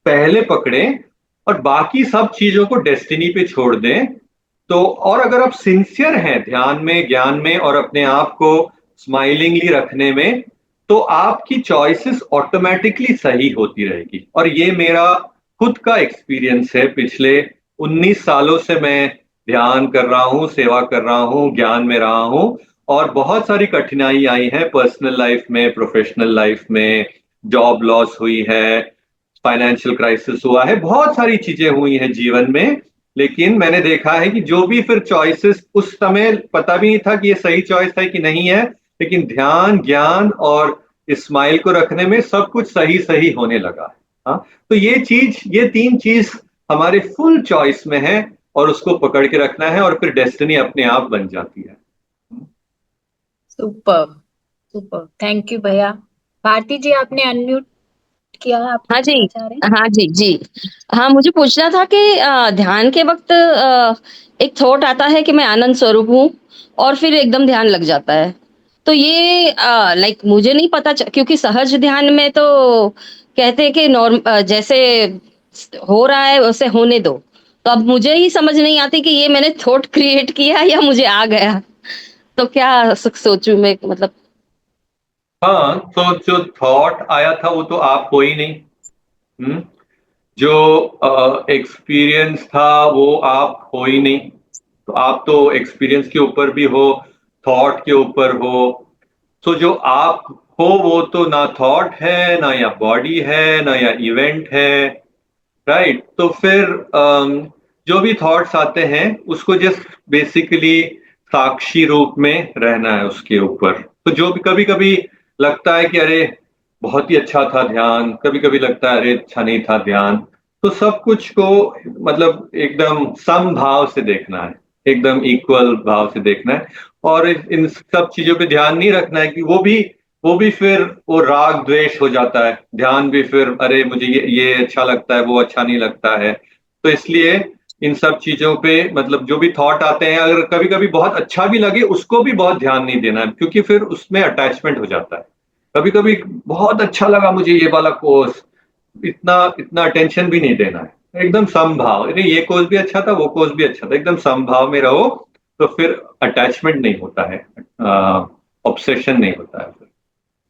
पहले पकड़ें और बाकी सब चीजों को डेस्टिनी पे छोड़ दें, तो और अगर आप सिंसियर हैं ध्यान में, ज्ञान में और अपने आप को स्माइलिंगली रखने में, तो आपकी चॉइसेस ऑटोमेटिकली सही होती रहेगी। और ये मेरा खुद का एक्सपीरियंस है। पिछले 19 सालों से मैं ध्यान कर रहा हूँ, सेवा कर रहा हूँ, ज्ञान में रहा हूँ, और बहुत सारी कठिनाई आई है पर्सनल लाइफ में, प्रोफेशनल लाइफ में, जॉब लॉस हुई है, फाइनेंशियल क्राइसिस हुआ है, बहुत सारी चीजें हुई हैं जीवन में। लेकिन मैंने देखा है कि जो भी फिर चॉइसेस उस समय पता भी नहीं था कि ये सही चॉइस है कि नहीं है, लेकिन ध्यान, ज्ञान और स्माइल को रखने में सब कुछ सही सही होने लगा। हाँ, तो ये तीन चीज हमारे फुल चॉइस में है और उसको पकड़ के रखना है और फिर डेस्टिनी अपने आप बन जाती है। सुपर सुपर, थैंक यू भैया। भारती जी, आपने अनम्यूट किया है, आप हाँ जी, पूछना चाह रहे हैं? हाँ जी, जी। हाँ, मुझे पूछना था कि ध्यान के वक़्त एक थॉट आता है कि मैं आनंद स्वरूप हूँ और फिर एकदम ध्यान लग जाता है। तो ये लाइक मुझे नहीं पता क्योंकि सहज ध्यान में तो कहते हैं कि जैसे हो रहा है वैसे होने दो। तो अब मुझे ही समझ नहीं आती कि ये मैंने थॉट क्रिएट किया या मुझे आ गया। तो क्या सोचूँ मैं मतलब? हाँ, तो जो थॉट आया था वो तो आप हो ही नहीं। जो एक्सपीरियंस था वो आप हो ही नहीं। तो आप तो एक्सपीरियंस के ऊपर भी हो, थॉट के ऊपर हो। तो जो आप हो वो तो ना थॉट है, ना या बॉडी है, ना या इवेंट है। राइट, तो फिर जो भी थॉट्स आते हैं उसको जस्ट बेसिकली साक्षी रूप में रहना है उसके ऊपर। तो जो भी कभी कभी लगता है कि अरे बहुत ही अच्छा था ध्यान, कभी कभी लगता है अरे अच्छा नहीं था ध्यान, तो सब कुछ को मतलब एकदम समभाव से देखना है, एकदम इक्वल भाव से देखना है। और इन सब चीजों पे ध्यान नहीं रखना है कि वो भी फिर वो राग द्वेष हो जाता है। ध्यान भी फिर अरे मुझे ये अच्छा लगता है, वो अच्छा नहीं लगता है। तो इसलिए इन सब चीजों पे मतलब जो भी थॉट आते हैं अगर कभी कभी बहुत अच्छा भी लगे उसको भी बहुत ध्यान नहीं देना है, क्योंकि फिर उसमें अटैचमेंट हो जाता है। कभी कभी बहुत अच्छा लगा मुझे ये वाला कोर्स, इतना इतना अटेंशन भी नहीं देना है, एकदम समभाव। अरे ये कोर्स भी अच्छा था, वो कोर्स भी अच्छा था, एकदम समभाव में रहो। तो फिर अटैचमेंट नहीं होता है, ऑब्सेशन नहीं होता है फिर।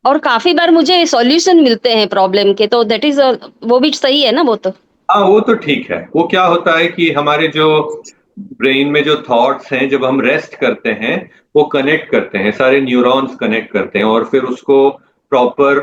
और काफ़ी बार मुझे सॉल्यूशन मिलते हैं प्रॉब्लम के, तो दैट इज़ वो भी सही है ना वो तो? हाँ, वो तो ठीक है। वो क्या होता है कि हमारे जो ब्रेन में जो थॉट्स हैं जब हम रेस्ट करते हैं वो कनेक्ट करते हैं, सारे न्यूरॉन्स कनेक्ट करते हैं और फिर उसको प्रॉपर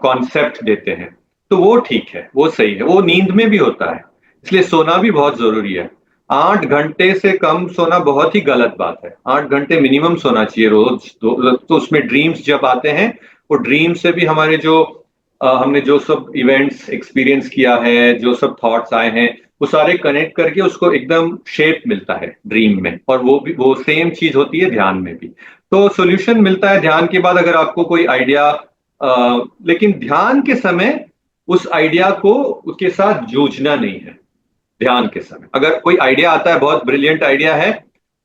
कॉन्सेप्ट देते हैं। तो वो ठीक है, वो सही है। वो नींद में भी होता है, इसलिए सोना भी बहुत जरूरी है। 8 घंटे से कम सोना बहुत ही गलत बात है। 8 घंटे मिनिमम सोना चाहिए रोज। तो उसमें ड्रीम्स जब आते हैं, वो ड्रीम से भी हमारे जो हमने जो सब इवेंट्स एक्सपीरियंस किया है, जो सब थॉट्स आए हैं, वो सारे कनेक्ट करके उसको एकदम शेप मिलता है ड्रीम में। और वो भी वो सेम चीज होती है ध्यान में भी। तो सॉल्यूशन मिलता है ध्यान के बाद अगर आपको कोई आइडिया, लेकिन ध्यान के समय उस आइडिया को उसके साथ जूझना नहीं है। ध्यान के समय अगर कोई आइडिया आता है, बहुत ब्रिलियंट आइडिया है,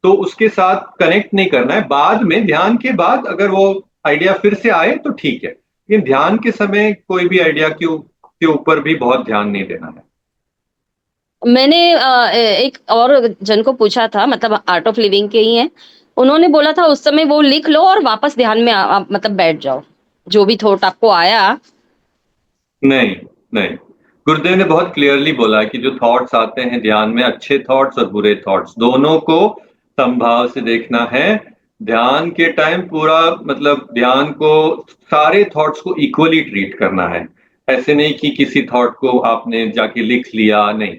तो उसके साथ कनेक्ट नहीं करना है। बाद में ध्यान के बाद अगर वो आइडिया फिर से आए तो ठीक है, लेकिन ध्यान के समय कोई भी आइडिया के ऊपर भी बहुत ध्यान नहीं देना है। मैंने एक और जन को पूछा था, मतलब आर्ट ऑफ लिविंग के ही हैं। उन्होंने बोला था उस समय वो लिख लो और वापस ध्यान में आप मतलब बैठ जाओ। जो भी थॉट आपको आया। नहीं, नहीं, गुरुदेव ने बहुत क्लियरली बोला है कि जो थॉट्स आते हैं ध्यान में, अच्छे थॉट्स और बुरे थॉट्स दोनों को संभाव से देखना है। ध्यान के टाइम पूरा मतलब ध्यान को सारे थॉट्स को इक्वली ट्रीट करना है। ऐसे नहीं कि किसी थॉट को आपने जाके लिख लिया, नहीं।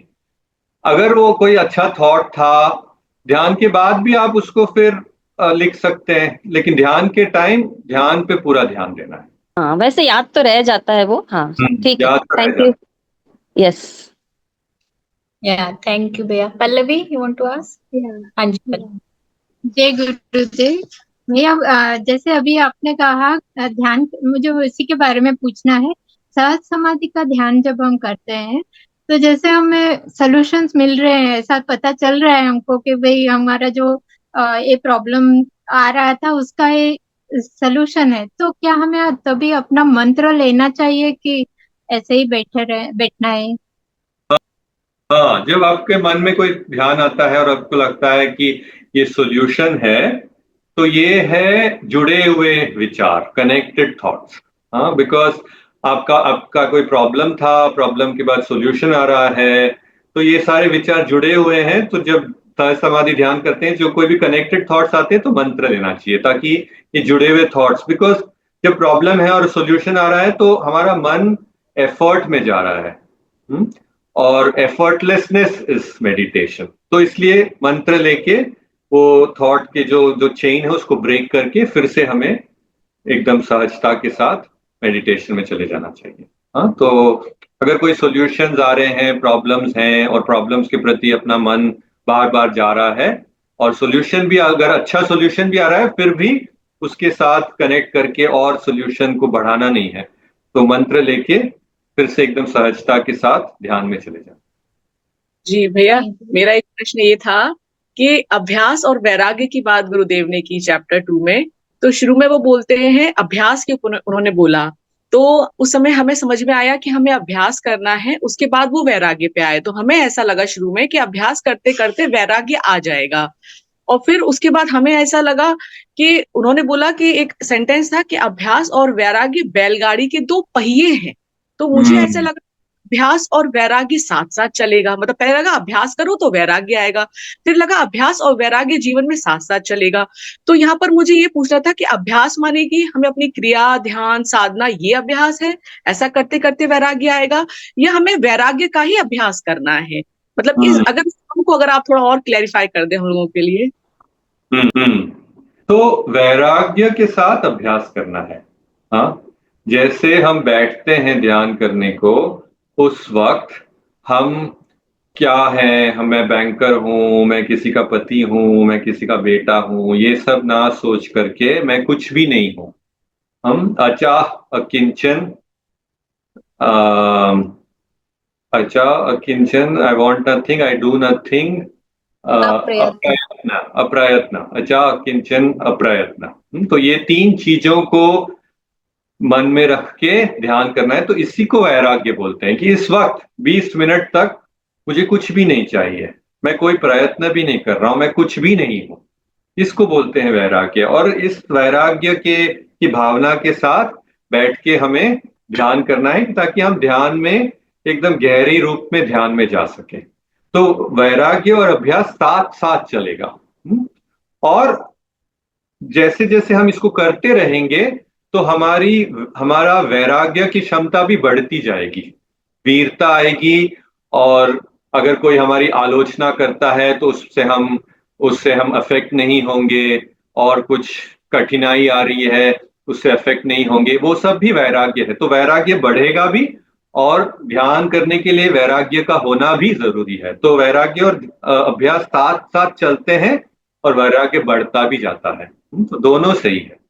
अगर वो कोई अच्छा थॉट था, ध्यान के बाद भी आप उसको फिर लिख सकते हैं, लेकिन ध्यान के टाइम ध्यान पे पूरा ध्यान देना है। हाँ, वैसे याद तो रह जाता है वो। हाँ, ठीक है। याद तो रह थैंक यू। जाता यस। या थैंक यू भैया। Pallavi, you want to ask? हाँ जी पल्लवी। जय गुरुदेव। भैया, जैसे अभी आपने कहा, ध्यान, मुझे उसी के बारे में पूछना है। सहज समाधि का ध्यान जब हम करते हैं तो जैसे हमें सॉल्यूशंस मिल रहे हैं, ऐसा पता चल रहा है हमको कि भाई हमारा जो ये प्रॉब्लम आ रहा था उसका ये सॉल्यूशन है, तो क्या हमें तभी अपना मंत्र लेना चाहिए कि ऐसे ही बैठना है? हाँ, जब आपके मन में कोई ध्यान आता है और आपको लगता है कि ये सॉल्यूशन है, तो ये है जुड़े हुए विचार, कनेक्टेड थॉट्स। हाँ, बिकॉज आपका आपका कोई प्रॉब्लम था, प्रॉब्लम के बाद सॉल्यूशन आ रहा है, तो ये सारे विचार जुड़े हुए हैं। तो जब सहज समाधि ध्यान करते हैं, जो कोई भी कनेक्टेड थॉट्स आते हैं तो मंत्र लेना चाहिए, ताकि ये जुड़े हुए थॉट्स, बिकॉज जब प्रॉब्लम है और सॉल्यूशन आ रहा है तो हमारा मन एफर्ट में जा रहा है। और एफर्टलेसनेस इज मेडिटेशन। तो इसलिए मंत्र लेके वो थॉट के जो चेन है उसको ब्रेक करके फिर से हमें एकदम सहजता के साथ मेडिटेशन में चले जाना चाहिए। हाँ, तो अगर कोई सॉल्यूशंस आ रहे हैं, प्रॉब्लम्स हैं और प्रॉब्लम्स के प्रति अपना मन बार बार जा रहा है और सॉल्यूशन भी, अगर अच्छा सॉल्यूशन भी आ रहा है, फिर भी उसके साथ कनेक्ट करके और सॉल्यूशन को बढ़ाना नहीं है, तो मंत्र लेके फिर से एकदम सहजता के साथ ध्यान में चले जाए। जी भैया, मेरा एक प्रश्न ये था कि अभ्यास और वैराग्य की बात गुरुदेव ने की चैप्टर 2 में, तो शुरू में वो बोलते हैं अभ्यास के ऊपर उन्होंने बोला, तो उस समय हमें समझ में आया कि हमें अभ्यास करना है, उसके बाद वो वैराग्य पे आए, तो हमें ऐसा लगा शुरू में कि अभ्यास करते करते वैराग्य आ जाएगा। और फिर उसके बाद हमें ऐसा लगा कि उन्होंने बोला कि एक सेंटेंस था कि अभ्यास और वैराग्य बैलगाड़ी के दो पहिए हैं। तो मुझे ऐसा लगा अभ्यास और वैराग्य साथ साथ चलेगा, मतलब पहले लगा अभ्यास करो तो वैराग्य आएगा, फिर लगा अभ्यास और वैराग्य जीवन में साथ साथ चलेगा। तो यहाँ पर मुझे ये पूछना था कि अभ्यास माने कि हमें अपनी क्रिया, ध्यान, साधना ये अभ्यास है, ऐसा करते करते वैराग्य आएगा, या हमें वैराग्य का ही अभ्यास करना है? मतलब इस अगर हमको अगर आप थोड़ा और क्लैरिफाई कर दें हम लोगों के लिए। तो वैराग्य के साथ अभ्यास करना है। हाँ, जैसे हम बैठते हैं ध्यान करने को, उस वक्त हम क्या है, मैं बैंकर हूं, मैं किसी का पति हूं, मैं किसी का बेटा हूं, ये सब ना सोच करके मैं कुछ भी नहीं हूं। हम अचाह अकिंचन, अकिंचन, I want nothing, I do nothing, अप्रयत्न। अप्रयत्न, अचाह अकिंचन अप्रयत्न। तो ये तीन चीजों को मन में रख के ध्यान करना है। तो इसी को वैराग्य बोलते हैं कि इस वक्त 20 मिनट तक मुझे कुछ भी नहीं चाहिए, मैं कोई प्रयत्न भी नहीं कर रहा हूं, मैं कुछ भी नहीं हूं। इसको बोलते हैं वैराग्य। और इस वैराग्य की भावना के साथ बैठ के हमें ध्यान करना है ताकि हम ध्यान में एकदम गहरी रूप में ध्यान में जा सके। तो वैराग्य और अभ्यास साथ साथ चलेगा। और जैसे जैसे हम इसको करते रहेंगे तो हमारा वैराग्य की क्षमता भी बढ़ती जाएगी, वीरता आएगी। और अगर कोई हमारी आलोचना करता है तो उससे हम अफेक्ट नहीं होंगे, और कुछ कठिनाई आ रही है उससे अफेक्ट नहीं होंगे, वो सब भी वैराग्य है। तो वैराग्य बढ़ेगा भी, और ध्यान करने के लिए वैराग्य का होना भी जरूरी है। तो वैराग्य और अभ्यास साथ साथ चलते हैं और वैराग्य बढ़ता भी जाता है। तो दोनों सही है।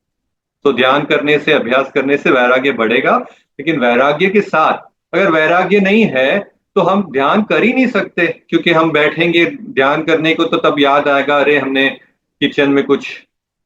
तो ध्यान करने से, अभ्यास करने से वैराग्य बढ़ेगा, लेकिन वैराग्य के साथ अगर वैराग्य नहीं है तो हम ध्यान कर ही नहीं सकते, क्योंकि हम बैठेंगे ध्यान करने को तो तब याद आएगा, अरे हमने किचन में कुछ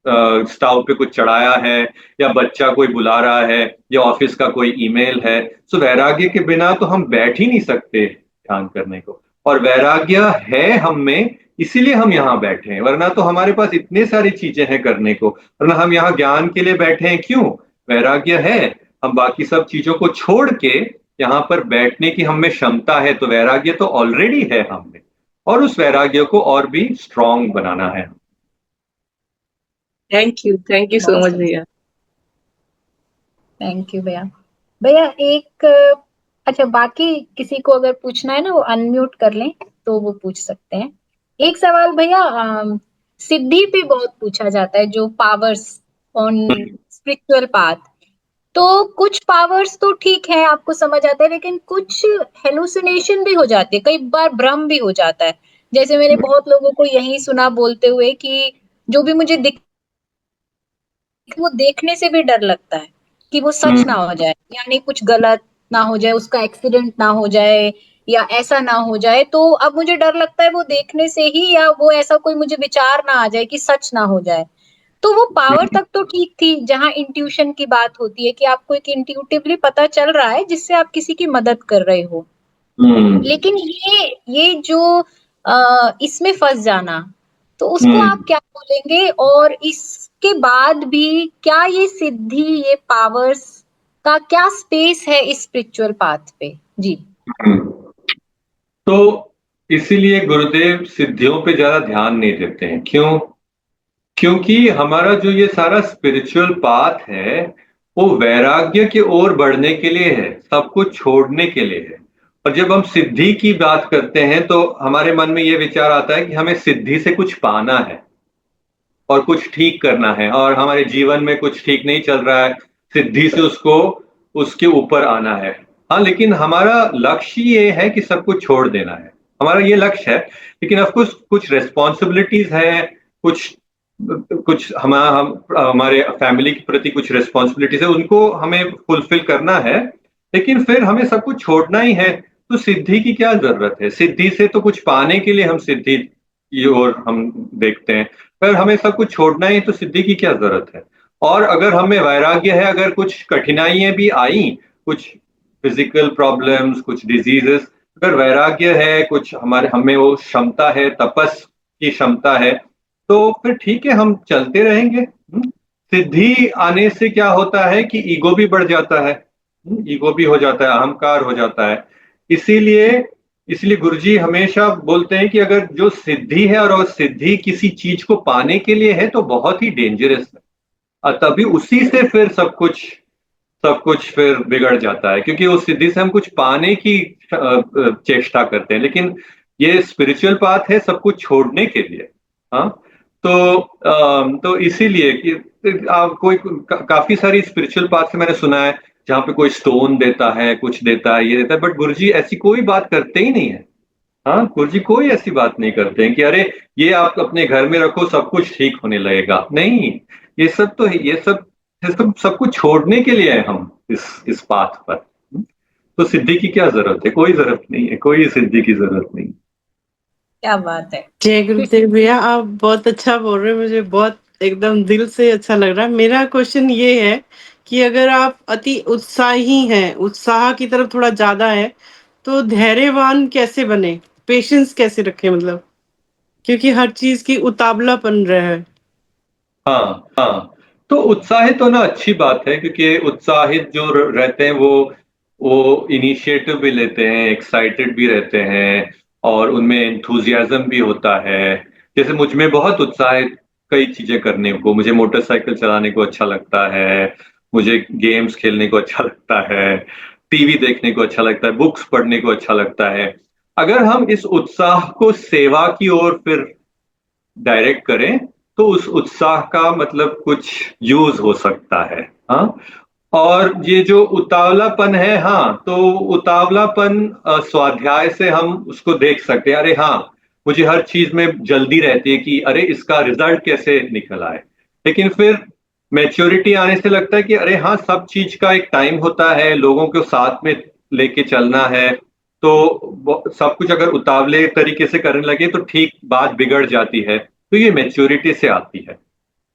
स्टोव पे कुछ चढ़ाया है, या बच्चा कोई बुला रहा है, या ऑफिस का कोई ईमेल है। सो वैराग्य के बिना तो हम बैठ ही नहीं सकते ध्यान करने को। और वैराग्य है हम में, इसीलिए हम यहाँ बैठे हैं, वरना तो हमारे पास इतने सारी चीजें हैं करने को, वरना हम यहाँ ज्ञान के लिए बैठे हैं क्यों? वैराग्य है, हम बाकी सब चीजों को छोड़ के यहाँ पर बैठने की हम में क्षमता है। तो वैराग्य तो ऑलरेडी है हम में, और उस वैराग्य को और भी स्ट्रांग बनाना है। थैंक यू सो मच भैया। थैंक यू भैया। भैया एक, अच्छा बाकी किसी को अगर पूछना है ना वो अनम्यूट कर लें तो वो पूछ सकते हैं। एक सवाल भैया, सिद्धि पे बहुत पूछा जाता है, जो पावर्स ऑन स्पिरिचुअल पाथ। तो कुछ पावर्स तो ठीक है, आपको समझ आता है, लेकिन कुछ हेलुसिनेशन भी हो जाती है, कई बार भ्रम भी हो जाता है। जैसे मैंने बहुत लोगों को यही सुना बोलते हुए कि जो भी मुझे वो देखने से भी डर लगता है कि वो सच ना हो जाए, यानी कुछ गलत ना हो जाए, उसका एक्सीडेंट ना हो जाए, या ऐसा ना हो जाए। तो अब मुझे डर लगता है वो देखने से ही, या वो ऐसा कोई मुझे विचार ना आ जाए कि सच ना हो जाए। तो वो पावर तक तो ठीक थी, जहां इंट्यूशन की बात होती है कि आपको एक इंट्यूटिवली पता चल रहा है जिससे आप किसी की मदद कर रहे हो। लेकिन ये जो इसमें फंस जाना, तो उसको आप क्या बोलेंगे? और इसके बाद भी क्या ये सिद्धि, ये पावर्स का क्या स्पेस है इस स्पिरिचुअल पाथ पे? जी। तो इसीलिए गुरुदेव सिद्धियों पे ज्यादा ध्यान नहीं देते हैं। क्यों? क्योंकि हमारा जो ये सारा स्पिरिचुअल पाथ है वो वैराग्य की ओर बढ़ने के लिए है, सब कुछ छोड़ने के लिए है। और जब हम सिद्धि की बात करते हैं तो हमारे मन में ये विचार आता है कि हमें सिद्धि से कुछ पाना है और कुछ ठीक करना है, और हमारे जीवन में कुछ ठीक नहीं चल रहा है, सिद्धि से उसको उसके ऊपर आना है। हाँ, लेकिन हमारा लक्ष्य ये है कि सब कुछ छोड़ देना है, हमारा ये लक्ष्य है। लेकिन ऑफ कोर्स कुछ रिस्पॉन्सिबिलिटीज है, कुछ कुछ हमारे फैमिली के प्रति कुछ रिस्पॉन्सिबिलिटीज है, उनको हमें फुलफिल करना है। लेकिन फिर हमें सब कुछ छोड़ना ही है, तो सिद्धि की क्या जरूरत है? सिद्धि से तो कुछ पाने के लिए हम सिद्धि की ओर हम देखते हैं, पर हमें सब कुछ छोड़ना ही, तो सिद्धि की क्या जरूरत है? और अगर हमें वैराग्य है, अगर कुछ कठिनाइयां भी आई, कुछ फिजिकल प्रॉब्लम्स, कुछ डिजीजेस, अगर वैराग्य है, कुछ हमारे हमें वो क्षमता है, तपस की क्षमता है, तो फिर ठीक है, हम चलते रहेंगे। सिद्धि आने से क्या होता है कि ईगो भी बढ़ जाता है, ईगो भी हो जाता है, अहंकार हो जाता है। इसीलिए इसलिए गुरुजी हमेशा बोलते हैं कि अगर जो सिद्धि है और वो सिद्धि किसी चीज को पाने के लिए है तो बहुत ही डेंजरस है, और तभी उसी से फिर सब कुछ फिर बिगड़ जाता है, क्योंकि उस सिद्धि से हम कुछ पाने की चेष्टा करते हैं, लेकिन ये स्पिरिचुअल पाथ है सब कुछ छोड़ने के लिए। हाँ, तो इसीलिए कि आप काफी सारी स्पिरिचुअल पाथ से मैंने सुना है जहाँ पे कोई स्टोन देता है, कुछ देता है, ये देता है, बट गुरुजी ऐसी कोई बात करते ही नहीं है। हाँ, गुरुजी कोई ऐसी बात नहीं करते हैं कि अरे ये आप अपने घर में रखो सब कुछ ठीक होने लगेगा। नहीं, ये सब कुछ छोड़ने के लिए है हम इस पाथ पर। तो सिद्धि की क्या जरूरत है? कोई जरूरत नहीं है, कोई सिद्धि की जरूरत नहीं। क्या बात है। जय गुरुदेव भैया, आप बहुत अच्छा बोल रहे हैं, मुझे बहुत एकदम दिल से अच्छा लग रहा है। मेरा क्वेश्चन ये है कि अगर आप अति उत्साही हैं, उत्साह की तरफ थोड़ा ज्यादा है, तो धैर्यवान कैसे बने, पेशेंस कैसे रखें, मतलब क्योंकि हर चीज की उतावलापन रहा है। हाँ हाँ, तो उत्साहित होना अच्छी बात है, क्योंकि उत्साहित जो रहते हैं वो इनिशिएटिव भी लेते हैं, एक्साइटेड भी रहते हैं, और उनमें एंथुजियाज्म भी होता है। जैसे मुझ में बहुत उत्साहित कई चीजें करने को, मुझे मोटरसाइकिल चलाने को अच्छा लगता है, मुझे गेम्स खेलने को अच्छा लगता है, टीवी देखने को अच्छा लगता है, बुक्स पढ़ने को अच्छा लगता है। अगर हम इस उत्साह को सेवा की ओर फिर डायरेक्ट करें तो उस उत्साह का मतलब कुछ यूज हो सकता है। हाँ, और ये जो उतावलापन है, हाँ, तो उतावलापन स्वाध्याय से हम उसको देख सकते हैं। अरे हाँ, मुझे हर चीज में जल्दी रहती है कि अरे इसका रिजल्ट कैसे निकल आए, लेकिन फिर मैच्योरिटी आने से लगता है कि अरे हाँ, सब चीज का एक टाइम होता है, लोगों को साथ में लेके चलना है, तो सब कुछ अगर उतावले तरीके से करने लगे तो ठीक बात बिगड़ जाती है। तो ये मैच्योरिटी से आती है।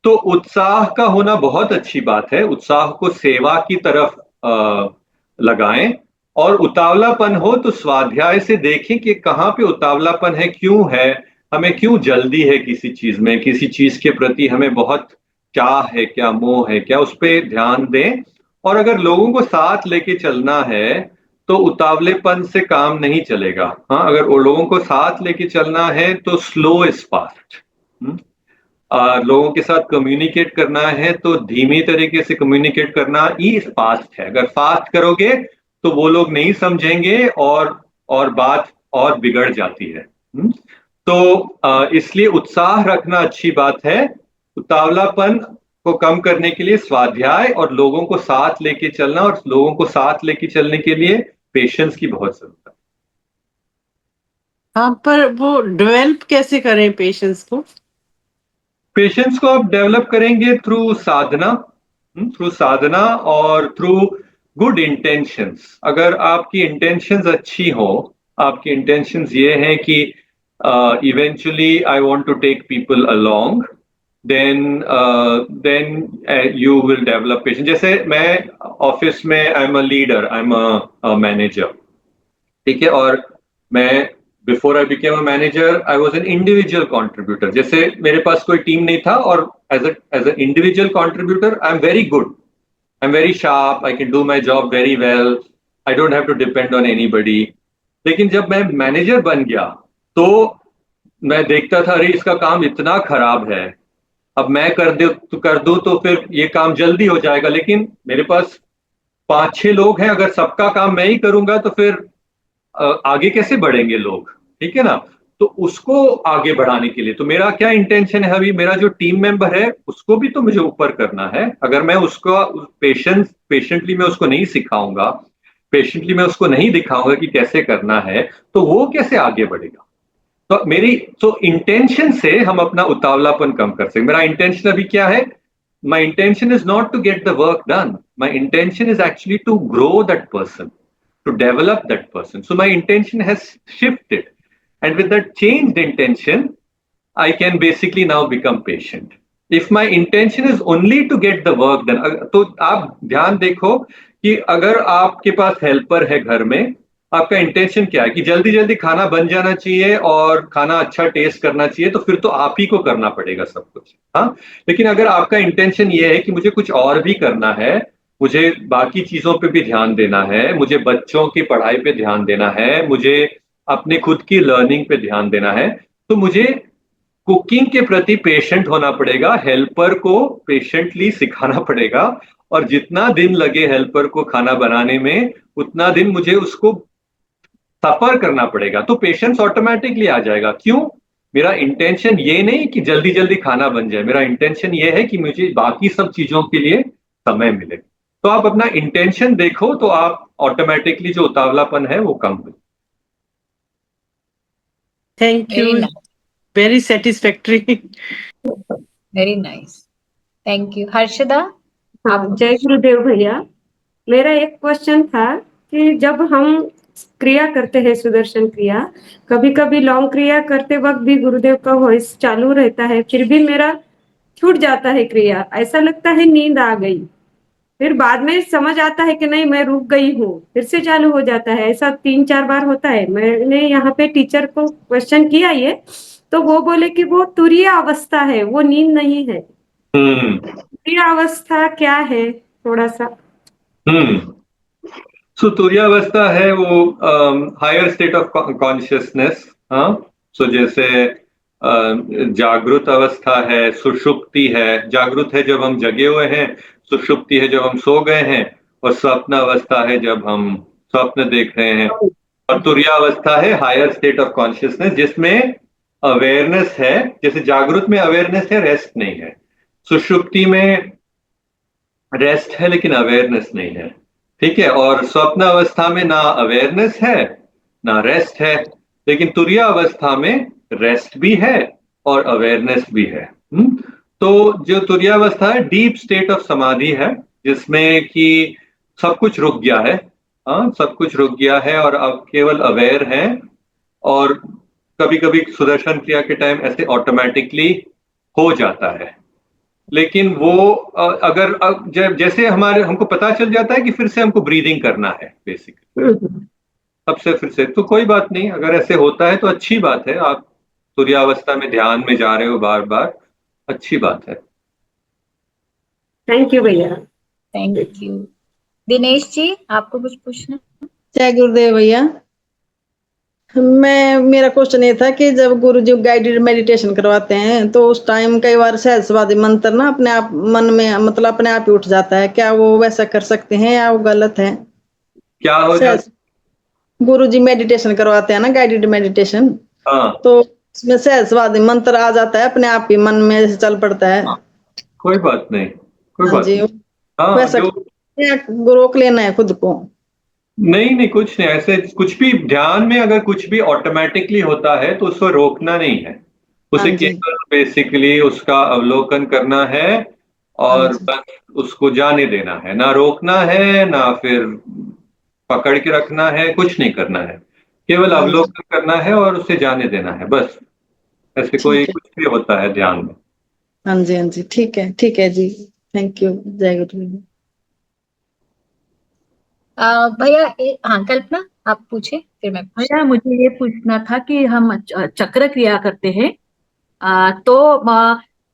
तो उत्साह का होना बहुत अच्छी बात है, उत्साह को सेवा की तरफ लगाएं। और उतावलापन हो तो स्वाध्याय से देखें कि कहाँ पे उतावलापन है, क्यों है, हमें क्यों जल्दी है किसी चीज में, किसी चीज के प्रति हमें बहुत चाह है क्या, मोह है क्या, उस पर ध्यान दें। और अगर लोगों को साथ लेके चलना है तो उतावलेपन से काम नहीं चलेगा। हाँ, अगर वो लोगों को साथ लेके चलना है तो स्लो इज फास्ट। लोगों के साथ कम्युनिकेट करना है तो धीमी तरीके से कम्युनिकेट करना ही फास्ट है। अगर फास्ट करोगे तो वो लोग नहीं समझेंगे और बात और बिगड़ जाती है। तो इसलिए उत्साह रखना अच्छी बात है। उतावलापन को कम करने के लिए स्वाध्याय और लोगों को साथ लेके चलना, और लोगों को साथ लेके चलने के लिए पेशेंस की बहुत जरूरत है। हाँ, पर वो डेवलप कैसे करें पेशेंस को? पेशेंस को आप डेवलप करेंगे थ्रू साधना और थ्रू गुड इंटेंशंस। अगर आपकी इंटेंशंस अच्छी हो, आपकी इंटेंशंस ये हैं कि eventually I want to take people along, then you will develop patience. जैसे मैं ऑफिस में I am a leader, I am a manager, ठीक है, और मैं before I became a manager I was an individual contributor. जैसे मेरे पास कोई टीम नहीं था, और as an individual contributor I am very good, I am very sharp, I can do my job very well, I don't have to depend on anybody. लेकिन जब मैं मैनेजर बन गया तो मैं देखता था अरे इसका काम इतना खराब है, अब मैं कर दूं तो फिर ये काम जल्दी हो जाएगा, लेकिन मेरे पास 5-6 लोग हैं, अगर सबका काम मैं ही करूंगा तो फिर आगे कैसे बढ़ेंगे लोग, ठीक है ना। तो उसको आगे बढ़ाने के लिए तो मेरा क्या इंटेंशन है, अभी मेरा जो टीम मेंबर है उसको भी तो मुझे ऊपर करना है। अगर मैं उसको पेशेंटली मैं उसको नहीं सिखाऊंगा, पेशेंटली मैं उसको नहीं दिखाऊंगा कि कैसे करना है, तो वो कैसे आगे बढ़ेगा। तो मेरी तो इंटेंशन से हम अपना उतावलापन कम कर सकते। मेरा इंटेंशन अभी क्या है, my intention is not to get the work done, my intention is actually to grow that person, to develop that person. So my intention has shifted. And with that changed intention, I can basically now become patient. If my intention is only to get the work done, तो आप ध्यान देखो कि अगर आपके पास helper है घर में, आपका इंटेंशन क्या है कि जल्दी जल्दी खाना बन जाना चाहिए और खाना अच्छा टेस्ट करना चाहिए, तो फिर तो आप ही को करना पड़ेगा सब कुछ। हाँ, लेकिन अगर आपका इंटेंशन ये है कि मुझे कुछ और भी करना है, मुझे बाकी चीजों पे भी ध्यान देना है, मुझे बच्चों की पढ़ाई पे ध्यान देना है, मुझे अपने खुद की लर्निंग पे ध्यान देना है, तो मुझे कुकिंग के प्रति पेशेंट होना पड़ेगा, हेल्पर को पेशेंटली सिखाना पड़ेगा। और जितना दिन लगे हेल्पर को खाना बनाने में, उतना दिन मुझे उसको सफर करना पड़ेगा। तो पेशेंस ऑटोमेटिकली आ जाएगा। क्यों? मेरा इंटेंशन ये नहीं कि जल्दी जल्दी खाना बन जाए, मेरा इंटेंशन ये है कि मुझे बाकी सब चीजों के लिए समय मिले। तो आप अपना इंटेंशन देखो तो आप ऑटोमेटिकली जो उतावलापन है वो कम हो। Thank you, very nice, very satisfactory. Very nice, thank you. Harshada, हाँ, जय गुरुदेव भैया। मेरा एक क्वेश्चन था कि जब हम क्रिया करते हैं सुदर्शन क्रिया, कभी कभी लॉन्ग क्रिया करते वक्त भी गुरुदेव का वॉइस चालू रहता है, फिर भी मेरा छूट जाता है क्रिया, ऐसा लगता है नींद आ गई। फिर बाद में समझ आता है कि नहीं मैं रुक गई हूँ, फिर से चालू हो जाता है। ऐसा 3-4 बार होता है। मैंने यहाँ पे टीचर को क्वेश्चन किया ये, तो वो बोले कि वो तुरीय अवस्था है, वो नींद नहीं है। तुरीय अवस्था क्या है, थोड़ा सा। सो तुरीयावस्था है वो हायर स्टेट ऑफ कॉन्शियसनेस। हाँ, सो जैसे जागृत अवस्था है, सुषुप्ति है। जागृत है जब हम जगे हुए हैं, सुषुप्ति है जब हम सो गए हैं, और स्वप्न अवस्था है जब हम स्वप्न देख रहे हैं। और तुरीयावस्था है हायर स्टेट ऑफ कॉन्शियसनेस, जिसमें अवेयरनेस है। जैसे जागृत में अवेयरनेस है, रेस्ट नहीं है। सुषुप्ति में रेस्ट है लेकिन अवेयरनेस नहीं है, ठीक है। और स्वप्न अवस्था में ना अवेयरनेस है ना रेस्ट है, लेकिन तुरीय अवस्था में रेस्ट भी है और अवेयरनेस भी है। तो जो तुरीय अवस्था है डीप स्टेट ऑफ समाधि है, जिसमें कि सब कुछ रुक गया है। हाँ, सब कुछ रुक गया है और अब केवल अवेयर है। और कभी कभी सुदर्शन क्रिया के टाइम ऐसे ऑटोमेटिकली हो जाता है, लेकिन वो अगर जैसे हमारे हमको पता चल जाता है कि फिर से हमको ब्रीदिंग करना है बेसिकली, तब से फिर से तो कोई बात नहीं। अगर ऐसे होता है तो अच्छी बात है, आप तुरीयावस्था में ध्यान में जा रहे हो बार बार, अच्छी बात है। थैंक यू भैया। Thank you. दिनेश जी, आपको कुछ पूछना? जय गुरुदेव भैया। मेरा क्वेश्चन ये था कि जब गुरु जी गाइडेड मेडिटेशन करवाते हैं तो उस टाइम कई बार सहस्त्रवादी मंत्र ना अपने आप मन में मतलब अपने आप ही उठ जाता है, क्या वो वैसा कर सकते हैं या वो गलत है? क्या हो जाता? गुरु जी मेडिटेशन करवाते हैं ना, गाइडेड मेडिटेशन, हाँ, तो उसमें सहस्त्रवादी मंत्र आ जाता है, अपने आप ही मन में जैसे चल पड़ता है। कोई बात नहीं, कोई हाँ बात जी, नहीं। हाँ, वैसा रोक लेना है खुद को? नहीं, कुछ नहीं। ऐसे कुछ भी ध्यान में अगर कुछ भी ऑटोमेटिकली होता है तो उसको रोकना नहीं है, उसे केवल बेसिकली उसका अवलोकन करना है और बस उसको जाने देना है। ना रोकना है ना फिर पकड़ के रखना है, कुछ नहीं करना है, केवल अवलोकन करना है और उसे जाने देना है बस। ऐसे कोई कुछ भी होता है ध्यान में। हाँ जी, हाँ जी, ठीक है जी, थैंक यू। जय गुरु। भैया हाँ, कल्पना आप पूछे फिर मैं। भैया मुझे ये पूछना था कि हम चक्र क्रिया करते हैं, तो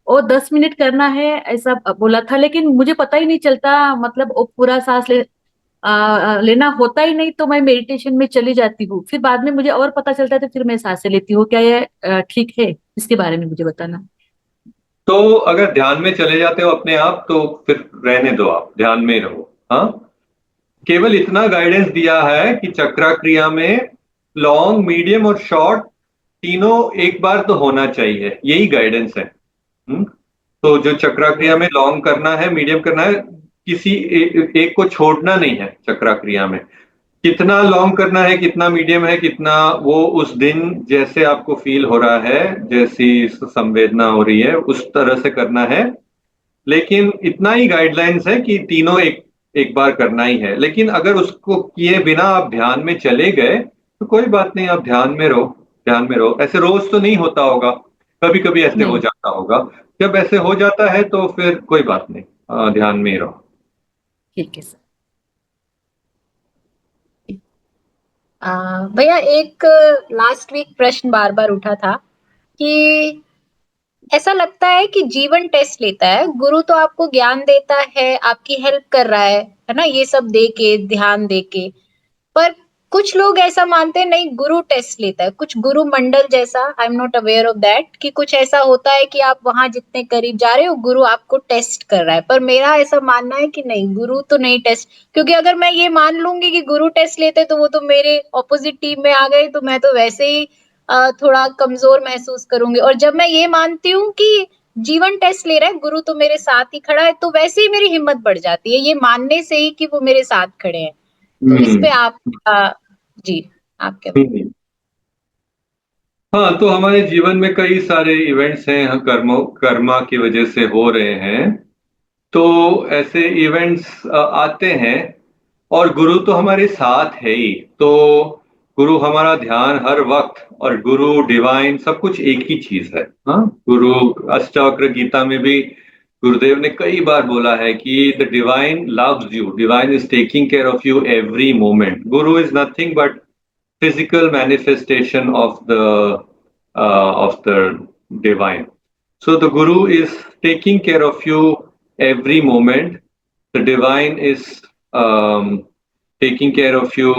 वो 10 मिनट करना है ऐसा बोला था, लेकिन मुझे पता ही नहीं चलता, मतलब वो पूरा सांस लेना होता ही नहीं, तो मैं मेडिटेशन में चली जाती हूँ, फिर बाद में मुझे और पता चलता है तो फिर मैं सांसें लेती हूँ। क्या ये ठीक है? इसके बारे में मुझे बताना। तो अगर ध्यान में चले जाते हो अपने आप तो फिर रहने दो, आप ध्यान में रहो। हाँ, केवल इतना गाइडेंस दिया है कि चक्रा क्रिया में लॉन्ग, मीडियम और शॉर्ट तीनों एक बार तो होना चाहिए, यही गाइडेंस है। तो जो चक्रा क्रिया में लॉन्ग करना है, मीडियम करना है, किसी एक को छोड़ना नहीं है चक्रा क्रिया में। कितना लॉन्ग करना है, कितना मीडियम है, कितना वो उस दिन जैसे आपको फील हो रहा है, जैसी संवेदना हो रही है उस तरह से करना है। लेकिन इतना ही गाइडलाइंस है कि तीनों एक बार करना ही है। लेकिन अगर उसको किए बिना आप ध्यान में चले गए तो कोई बात नहीं, आप ध्यान में रहो। ऐसे रोज तो नहीं होता होगा, कभी कभी ऐसे हो नहीं। जाता होगा। जब ऐसे हो जाता है तो फिर कोई बात नहीं, ध्यान में ही रहो। ठीक है सर। भैया एक लास्ट वीक प्रश्न बार बार उठा था कि ऐसा लगता है कि जीवन टेस्ट लेता है, गुरु तो आपको ज्ञान देता है, आपकी हेल्प कर रहा है ना, ये सब दे के, ध्यान दे के, पर कुछ लोग ऐसा मानते हैं नहीं, गुरु टेस्ट लेता है, कुछ गुरु मंडल जैसा, I am not aware of that, कि कुछ ऐसा होता है कि आप वहां जितने करीब जा रहे हो गुरु आपको टेस्ट कर रहा है। पर मेरा ऐसा मानना है कि नहीं, गुरु तो नहीं टेस्ट, क्योंकि अगर मैं ये मान लूंगी कि गुरु टेस्ट लेते तो वो तो मेरे ऑपोजिट टीम में आ गए, तो मैं तो वैसे ही थोड़ा कमजोर महसूस करूंगी। और जब मैं ये मानती हूँ कि जीवन टेस्ट ले रहा है, गुरु तो मेरे साथ ही खड़ा है, तो वैसे ही मेरी हिम्मत बढ़ जाती है ये मानने से ही कि वो मेरे साथ खड़े हैं। तो इस पे आप जी, आप क्या बोलते हैं? हाँ, तो हमारे जीवन में कई सारे इवेंट्स हैं, कर्मा की वजह से हो रहे हैं। तो ऐसे इवेंट्स आते हैं और गुरु तो हमारे साथ है ही। तो गुरु हमारा ध्यान हर वक्त, और गुरु डिवाइन सब कुछ एक ही चीज है। हाँ, गुरु अष्टावक्र गीता में भी गुरुदेव ने कई बार बोला है कि the divine loves you, divine is taking care of you every moment. Guru is nothing but physical manifestation of the divine. So the guru is taking care of you every moment. The divine is taking care of you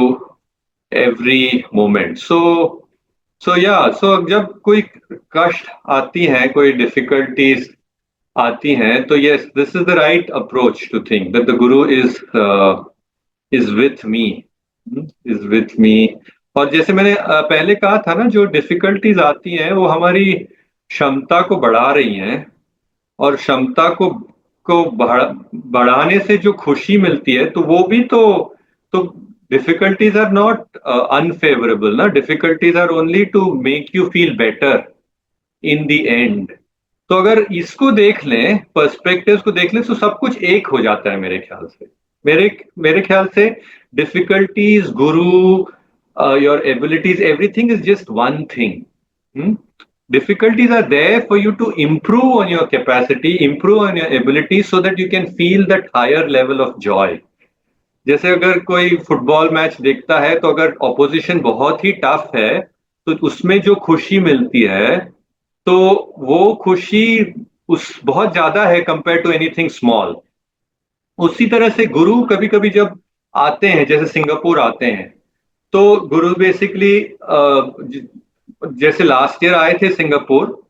every moment. So yeah, so जब कोई कष्ट आती है, कोई difficulties आती हैं, तो yes, this is the right approach to think that the guru is with me, is with me. और जैसे मैंने पहले कहा था ना, जो डिफिकल्टीज आती हैं वो हमारी क्षमता को बढ़ा रही हैं, और क्षमता को बढ़ाने से जो खुशी मिलती है, तो वो भी तो डिफिकल्टीज आर नॉट अनफेवरेबल ना, difficulties are only to make you feel better in the end. तो अगर इसको देख लें, पर्सपेक्टिव्स को देख लें, तो सब कुछ एक हो जाता है मेरे ख्याल से। मेरे ख्याल से difficulties, Guru, your abilities, everything is just one thing. Difficulties are there for you to improve on your capacity, improve on your ability, so that you can feel that higher level of joy. जैसे अगर कोई football match देखता है, तो अगर opposition बहुत ही tough है तो उसमें जो खुशी मिलती है, तो वो खुशी बहुत ज्यादा है कंपेयर टू एनीथिंग स्मॉल। उसी तरह से गुरु कभी कभी जब आते हैं, जैसे सिंगापुर आते हैं, तो गुरु बेसिकली जैसे लास्ट ईयर आए थे सिंगापुर,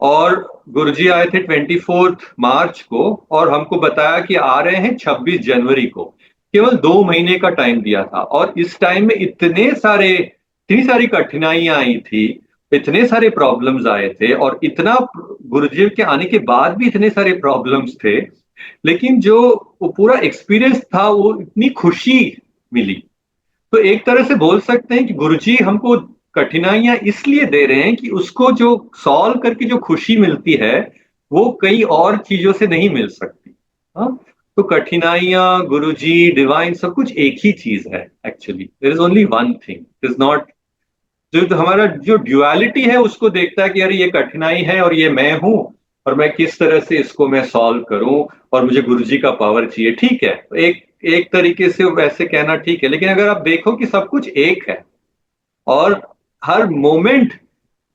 और गुरुजी आए थे 24 मार्च को, और हमको बताया कि आ रहे हैं 26 जनवरी को। केवल 2 महीने का टाइम दिया था, और इस टाइम में इतनी सारी कठिनाइयां आई थी, इतने सारे प्रॉब्लम्स आए थे, और इतना गुरुजी के आने के बाद भी इतने सारे प्रॉब्लम्स थे, लेकिन जो वो पूरा एक्सपीरियंस था, वो इतनी खुशी मिली। तो एक तरह से बोल सकते हैं कि गुरुजी हमको कठिनाइयां इसलिए दे रहे हैं कि उसको जो सॉल्व करके जो खुशी मिलती है, वो कई और चीजों से नहीं मिल सकती। हाँ, तो कठिनाइयां, गुरुजी, डिवाइन, सब कुछ एक ही चीज है actually. There is only one thing, it is not. जो हमारा जो ड्युअलिटी है उसको देखता है कि अरे ये कठिनाई है और ये मैं हूं, और मैं किस तरह से इसको मैं सॉल्व करूं, और मुझे गुरुजी का पावर चाहिए। ठीक है, एक तरीके से वैसे कहना ठीक है, लेकिन अगर आप देखो कि सब कुछ एक है, और हर मोमेंट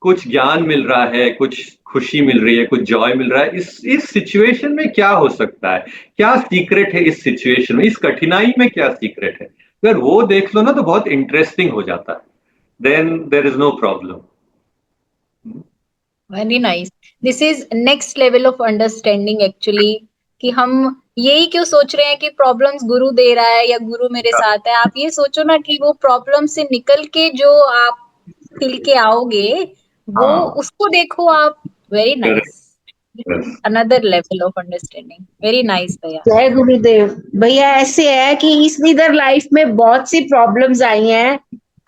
कुछ ज्ञान मिल रहा है, कुछ खुशी मिल रही है, कुछ जॉय मिल रहा है, इस सिचुएशन में क्या हो सकता है, क्या सीक्रेट है इस सिचुएशन में, इस कठिनाई में क्या सीक्रेट है? अगर वो देख लो ना, तो बहुत इंटरेस्टिंग हो जाता है। Then there is no problem. Very nice, this is next level of understanding actually, कि हम यही क्यों सोच रहे हैं कि प्रॉब्लम्स गुरु दे रहा है या गुरु मेरे साथ है। आप ये सोचो ना कि वो प्रॉब्लम से निकल के जो आप खिल के आओगे, वो हाँ, उसको देखो आप। Very correct, nice, another level of understanding. Very nice भैया। जय गुरुदेव। भैया ऐसे है कि इधर लाइफ में बहुत सी प्रॉब्लम्स आई हैं,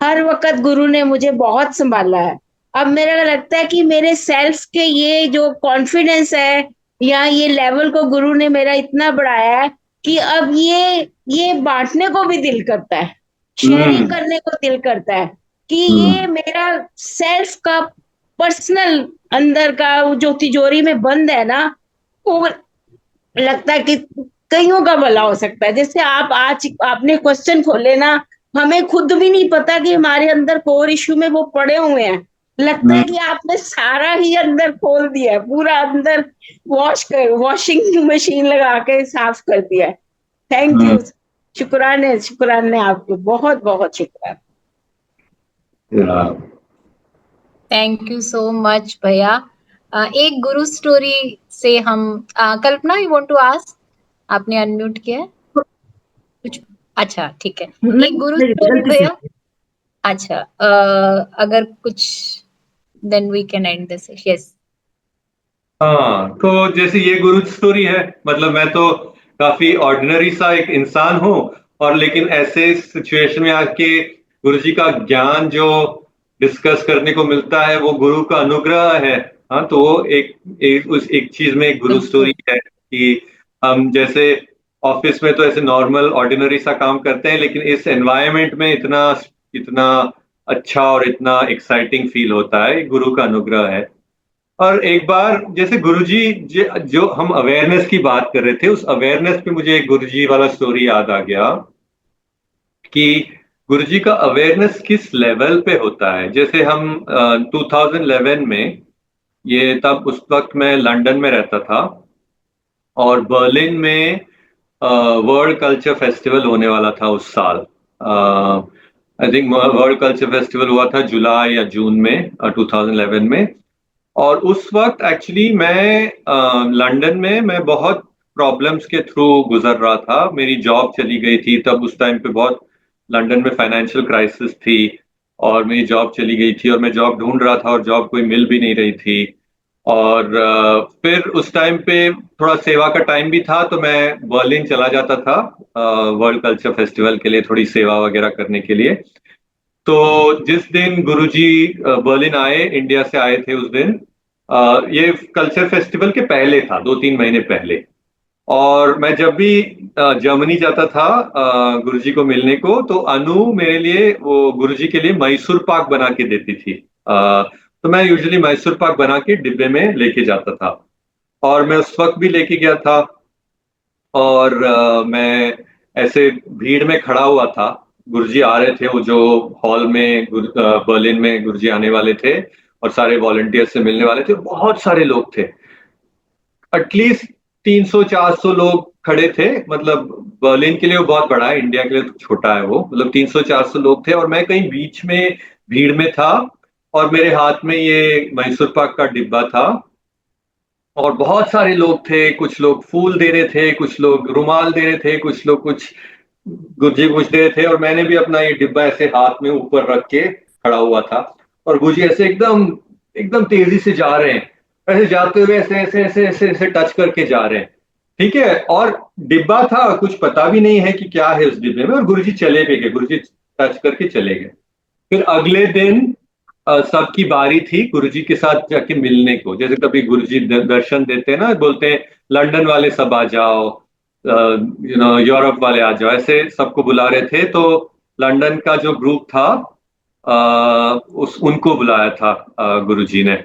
हर वक्त गुरु ने मुझे बहुत संभाला है। अब मेरा लगता है कि मेरे सेल्फ के ये जो कॉन्फिडेंस है या ये लेवल को गुरु ने मेरा इतना बढ़ाया है कि अब ये बांटने को भी दिल करता है, शेयरिंग करने को दिल करता है कि ये मेरा सेल्फ का पर्सनल अंदर का जो तिजोरी में बंद है ना, वो लगता है कि कईयों का भला हो सकता है। जैसे आप आज आपने क्वेश्चन खोले ना, हमें खुद भी नहीं पता कि हमारे अंदर कोर इश्यू में वो पड़े हुए हैं। लगता है कि आपने सारा ही अंदर खोल दिया है, पूरा अंदर वॉशिंग मशीन लगा के साफ कर दिया है। थैंक यू, शुक्राने आपको, बहुत बहुत शुक्राना। थैंक यू सो मच भैया। एक गुरु स्टोरी से हम कल्पना, यू वांट टू आस्क? आपने अनम्यूट किया है कुछ? अच्छा ठीक है, एक गुरु स्टोरी भैया। अच्छा, अगर कुछ then we can end this. Yes. हाँ, तो जैसे ये गुरु स्टोरी है, मतलब मैं तो काफी ऑर्डिनरी सा एक इंसान हूँ, और लेकिन ऐसे सिचुएशन में आके गुरु जी का ज्ञान जो डिस्कस करने को मिलता है वो गुरु का अनुग्रह है। हाँ, तो वो एक चीज में एक गुरु स्टोरी है कि हम जैसे ऑफिस में तो ऐसे नॉर्मल ऑर्डिनरी सा काम करते हैं, लेकिन इस एनवायरनमेंट में इतना इतना अच्छा और इतना एक्साइटिंग फील होता है, गुरु का अनुग्रह है। और एक बार जैसे गुरुजी जो हम अवेयरनेस की बात कर रहे थे, उस अवेयरनेस पे मुझे एक गुरुजी वाला स्टोरी याद आ गया कि गुरुजी का अवेयरनेस किस लेवल पे होता है। जैसे हम 2011 में, ये तब उस वक्त मैं लंदन में रहता था और बर्लिन में वर्ल्ड कल्चर फेस्टिवल होने वाला था उस साल। I think world culture festival हुआ था जुलाई या जून में 2011 में। और उस वक्त एक्चुअली मैं लंदन में मैं बहुत प्रॉब्लम्स के थ्रू गुजर रहा था। मेरी जॉब चली गई थी तब, उस टाइम पे बहुत लंदन में फाइनेंशियल क्राइसिस थी और मेरी जॉब चली गई थी और मैं जॉब ढूंढ रहा था और जॉब कोई मिल भी नहीं रही थी। और फिर उस टाइम पे थोड़ा सेवा का टाइम भी था, तो मैं बर्लिन चला जाता था वर्ल्ड कल्चर फेस्टिवल के लिए, थोड़ी सेवा वगैरह करने के लिए। तो जिस दिन गुरुजी बर्लिन आए, इंडिया से आए थे उस दिन, ये कल्चर फेस्टिवल के पहले था, 2-3 महीने पहले। और मैं जब भी जर्मनी जाता था गुरुजी को मिलने को, तो अनु मेरे लिए, वो गुरुजी के लिए मैसूर पाक बना के देती थी। तो मैं यूजुअली मैसूर पाक बना के डिब्बे में लेके जाता था, और मैं उस वक्त भी लेके गया था। और मैं ऐसे भीड़ में खड़ा हुआ था, गुरुजी आ रहे थे, वो जो हॉल में बर्लिन में गुरुजी आने वाले थे और सारे वॉलंटियर से मिलने वाले थे, बहुत सारे लोग थे, एटलीस्ट 300-400 लोग खड़े थे। मतलब बर्लिन के लिए वो बहुत बड़ा है, इंडिया के लिए तो छोटा है वो, मतलब 300-400 लोग थे और मैं कहीं बीच में भीड़ में था और मेरे हाथ में ये मैसूर पाक का डिब्बा था और बहुत सारे लोग थे। कुछ लोग फूल दे रहे थे, कुछ लोग रुमाल दे रहे थे, कुछ लोग कुछ गुरुजी कुछ दे रहे थे, और मैंने भी अपना ये डिब्बा ऐसे हाथ में ऊपर रख के खड़ा हुआ था। और गुरुजी ऐसे एकदम एकदम तेजी से जा रहे हैं, ऐसे जाते हुए ऐसे ऐसे ऐसे ऐसे ऐसे टच करके जा रहे हैं, ठीक है। और डिब्बा था, कुछ पता भी नहीं है कि क्या है उस डिब्बे में, और गुरुजी चले भी गए, गुरुजी टच करके चले गए। फिर अगले दिन सबकी बारी थी गुरुजी के साथ जाके मिलने को। जैसे कभी गुरुजी दर्शन देते हैं ना, बोलते हैं लंदन वाले सब आ जाओ, यूरोप वाले आ जाओ, ऐसे सबको बुला रहे थे। तो लंदन का जो ग्रुप था उनको बुलाया था गुरुजी ने।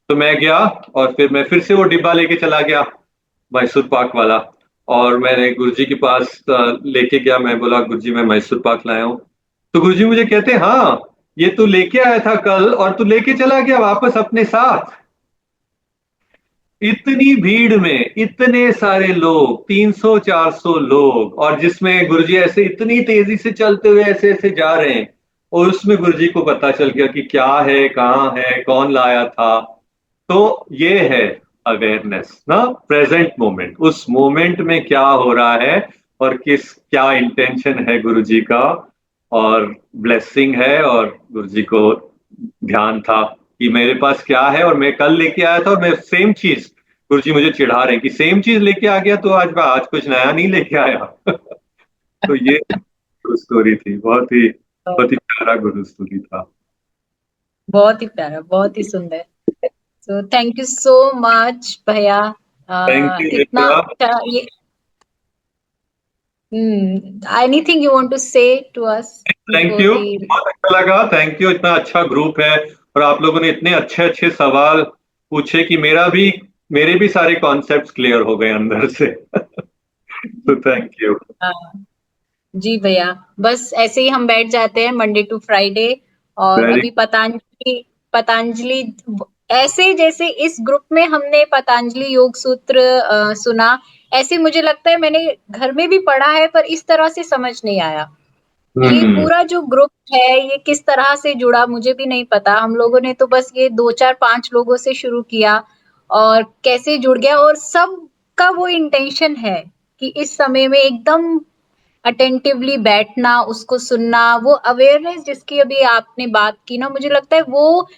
तो मैं गया और फिर मैं फिर से वो डिब्बा लेके चला गया, मैसूर पाक वाला, और मैंने गुरुजी के पास लेके गया। मैं बोला, गुरुजी मैं मैसूर पाक लाया हूँ। तो गुरुजी मुझे कहते, हाँ ये तू लेके आया था कल और तू लेके चला गया वापस अपने साथ। इतनी भीड़ में इतने सारे लोग, 300-400 लोग, और जिसमें गुरुजी ऐसे इतनी तेजी से चलते हुए ऐसे ऐसे जा रहे हैं, और उसमें गुरुजी को पता चल गया कि क्या है, कहाँ है, कौन लाया था। तो ये है, अवेयरनेस ना, प्रेजेंट मोमेंट, उस मोमेंट में क्या हो रहा है और क्या इंटेंशन है गुरु जी का, और ब्लेसिंग है, और गुरु जी को ध्यान था कि मेरे पास क्या है, और मैं कल लेके आया था और मैं सेम चीज, गुरु जी मुझे चिढ़ा रहे हैं कि सेम चीज लेके आ गया, तो आज कुछ नया नहीं लेके आया। तो ये गुरु स्टोरी थी, बहुत ही प्यारा गुरु स्टोरी था। बहुत ही प्यारा, बहुत ही सुंदर। So thank you so much भैया। थैंक यू इतना भैया। अच्छा ये anything you want to say to us thank before you, we? बहुत अच्छा लगा, थैंक यू, इतना अच्छा ग्रुप है और आप लोगों ने इतने अच्छे अच्छे सवाल पूछे कि मेरे भी सारे कॉन्सेप्ट्स क्लियर हो गए अंदर से। तो थैंक यू। जी भैया, बस ऐसे ही हम बैठ जाते हैं मंडे टू फ्राइडे। और वेरी अभी पतंजलि ऐसे जैसे इस ग्रुप में हमने पतंजलि योग सूत्र सुना, ऐसे मुझे लगता है मैंने घर में भी पढ़ा है, पर इस तरह से समझ नहीं आया। ये पूरा जो ग्रुप है ये किस तरह से जुड़ा मुझे भी नहीं पता। हम लोगों ने तो बस ये 2 4 5 लोगों से शुरू किया और कैसे जुड़ गया, और सबका वो इंटेंशन है कि इस समय में एकदम अटेंटिवली बैठना, उसको सुनना, वो अवेयरनेस जिसकी अभी आपने बात की ना, मुझे लगता है वो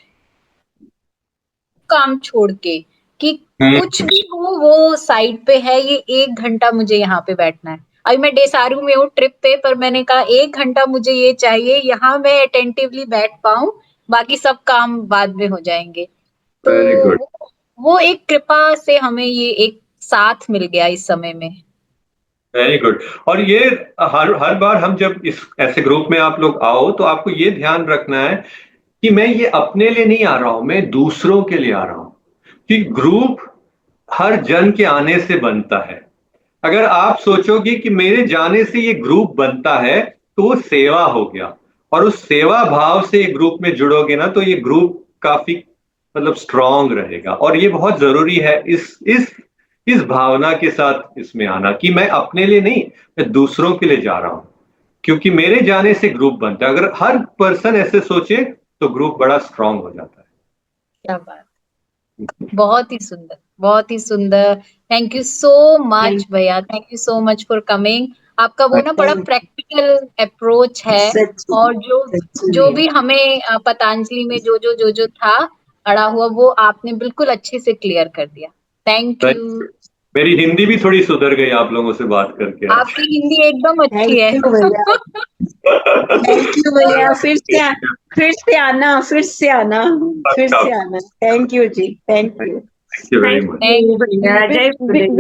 काम छोड़ के कि कुछ भी हो वो साइड पे है, ये 1 घंटा मुझे यहाँ पे बैठना है। अभी मैं डेसारू में हूँ ट्रिप पे, पर मैंने कहा 1 घंटा मुझे ये चाहिए, यहाँ मैं अटेंटिवली बैठ पाऊं, बाकी सब काम बाद में हो जाएंगे। तो वेरी गुड। वो एक कृपा से हमें ये एक साथ मिल गया इस समय में। Very good. और ये हर बार हम जब इस ऐसे ग्रुप में आप लोग आओ तो आपको ये ध्यान रखना है कि मैं ये अपने लिए नहीं आ रहा हूं, मैं दूसरों के लिए आ रहा हूं, कि ग्रुप हर जन के आने से बनता है। अगर आप सोचोगे कि मेरे जाने से ये ग्रुप बनता है तो वो सेवा हो गया, और उस सेवा भाव से ये ग्रुप में जुड़ोगे ना तो ये ग्रुप काफी मतलब स्ट्रांग रहेगा। और ये बहुत जरूरी है इस भावना के साथ इसमें आना कि मैं अपने लिए नहीं, मैं दूसरों के लिए जा रहा हूं, क्योंकि मेरे जाने से ग्रुप बनता है। अगर हर पर्सन ऐसे सोचे तो ग्रुप बड़ा स्ट्रांग हो जाता है। क्या बात, बहुत ही सुंदर, बहुत ही सुंदर। थैंक यू सो मच भैया, thank you so much for coming. आपका वो ना बड़ा प्रैक्टिकल अप्रोच है, और जो भी हमें पतंजलि में जो था अड़ा हुआ, वो आपने बिल्कुल अच्छे से क्लियर कर दिया। Thank you. मेरी हिंदी भी थोड़ी सुधर गई आप लोगों से बात करके आज। आपकी हिंदी एकदम अच्छी है। थैंक यू भैया, फिर से आना, फिर से आना। थैंक यू जी, thank you. Thank you very much. भैया जय गुरुदेव।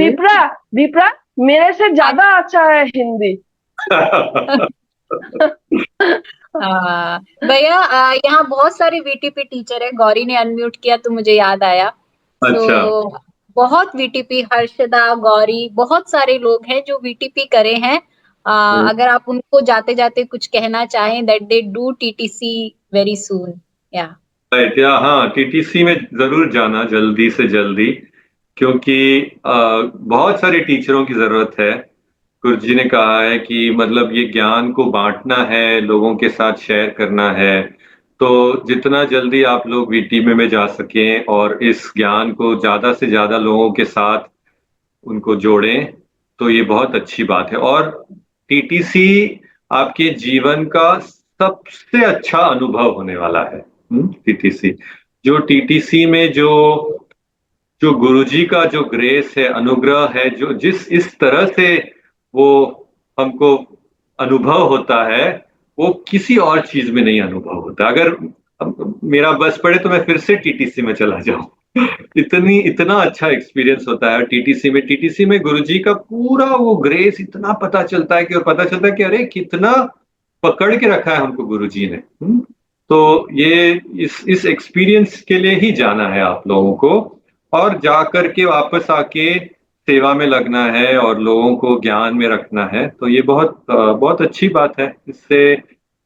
विप्रा मेरे से ज्यादा अच्छा है हिंदी। भैया यहाँ बहुत सारे वीटीपी टीचर है। गौरी ने अनम्यूट किया तो मुझे याद आया। अच्छा। तो बहुत वीटीपी, हर्षदा, गौरी, बहुत सारे लोग हैं जो वीटीपी करे हैं। अगर आप उनको जाते जाते कुछ कहना चाहें, that they do TTC very soon. या हाँ, टीटीसी में जरूर जाना जल्दी से जल्दी, क्योंकि बहुत सारे टीचरों की जरूरत है। गुरुजी ने कहा है कि मतलब ये ज्ञान को बांटना है, लोगों के साथ शेयर करना है। तो जितना जल्दी आप लोग वीटीपी में जा सकें और इस ज्ञान को ज्यादा से ज्यादा लोगों के साथ उनको जोड़ें, तो ये बहुत अच्छी बात है। और टीटीसी आपके जीवन का सबसे अच्छा अनुभव होने वाला है। टीटीसी, जो टीटीसी में जो गुरुजी का जो ग्रेस है, अनुग्रह है, जो जिस इस तरह से वो हमको अनुभव होता है, वो किसी और चीज में नहीं अनुभव होता। अगर मेरा बस पड़े तो मैं फिर से टीटीसी में चला जाऊं। इतना अच्छा एक्सपीरियंस होता है टीटीसी में गुरुजी का पूरा वो ग्रेस इतना पता चलता है कि अरे कितना पकड़ के रखा है हमको गुरुजी ने। तो ये इस एक्सपीरियंस के लिए ही जाना है आप लोगों को, और जाकर के वापस आके सेवा में लगना है और लोगों को ज्ञान में रखना है। तो ये बहुत अच्छी बात है। इससे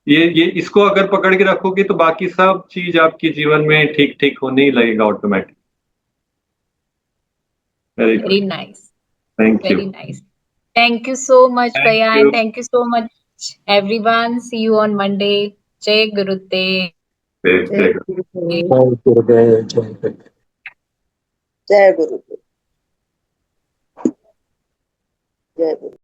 ये इसको अगर पकड़ के रखोगे तो बाकी सब चीज आपके जीवन में ठीक ठीक होने ही लगेगा automatic. Very nice, thank you. Very nice. Thank you so much, Bhaiya, and thank you so much, everyone. See you on Monday. Jai Gurudev. जय गुरुदेव। जय गुरुदेव। जय गुरुदेव। जय गुरु।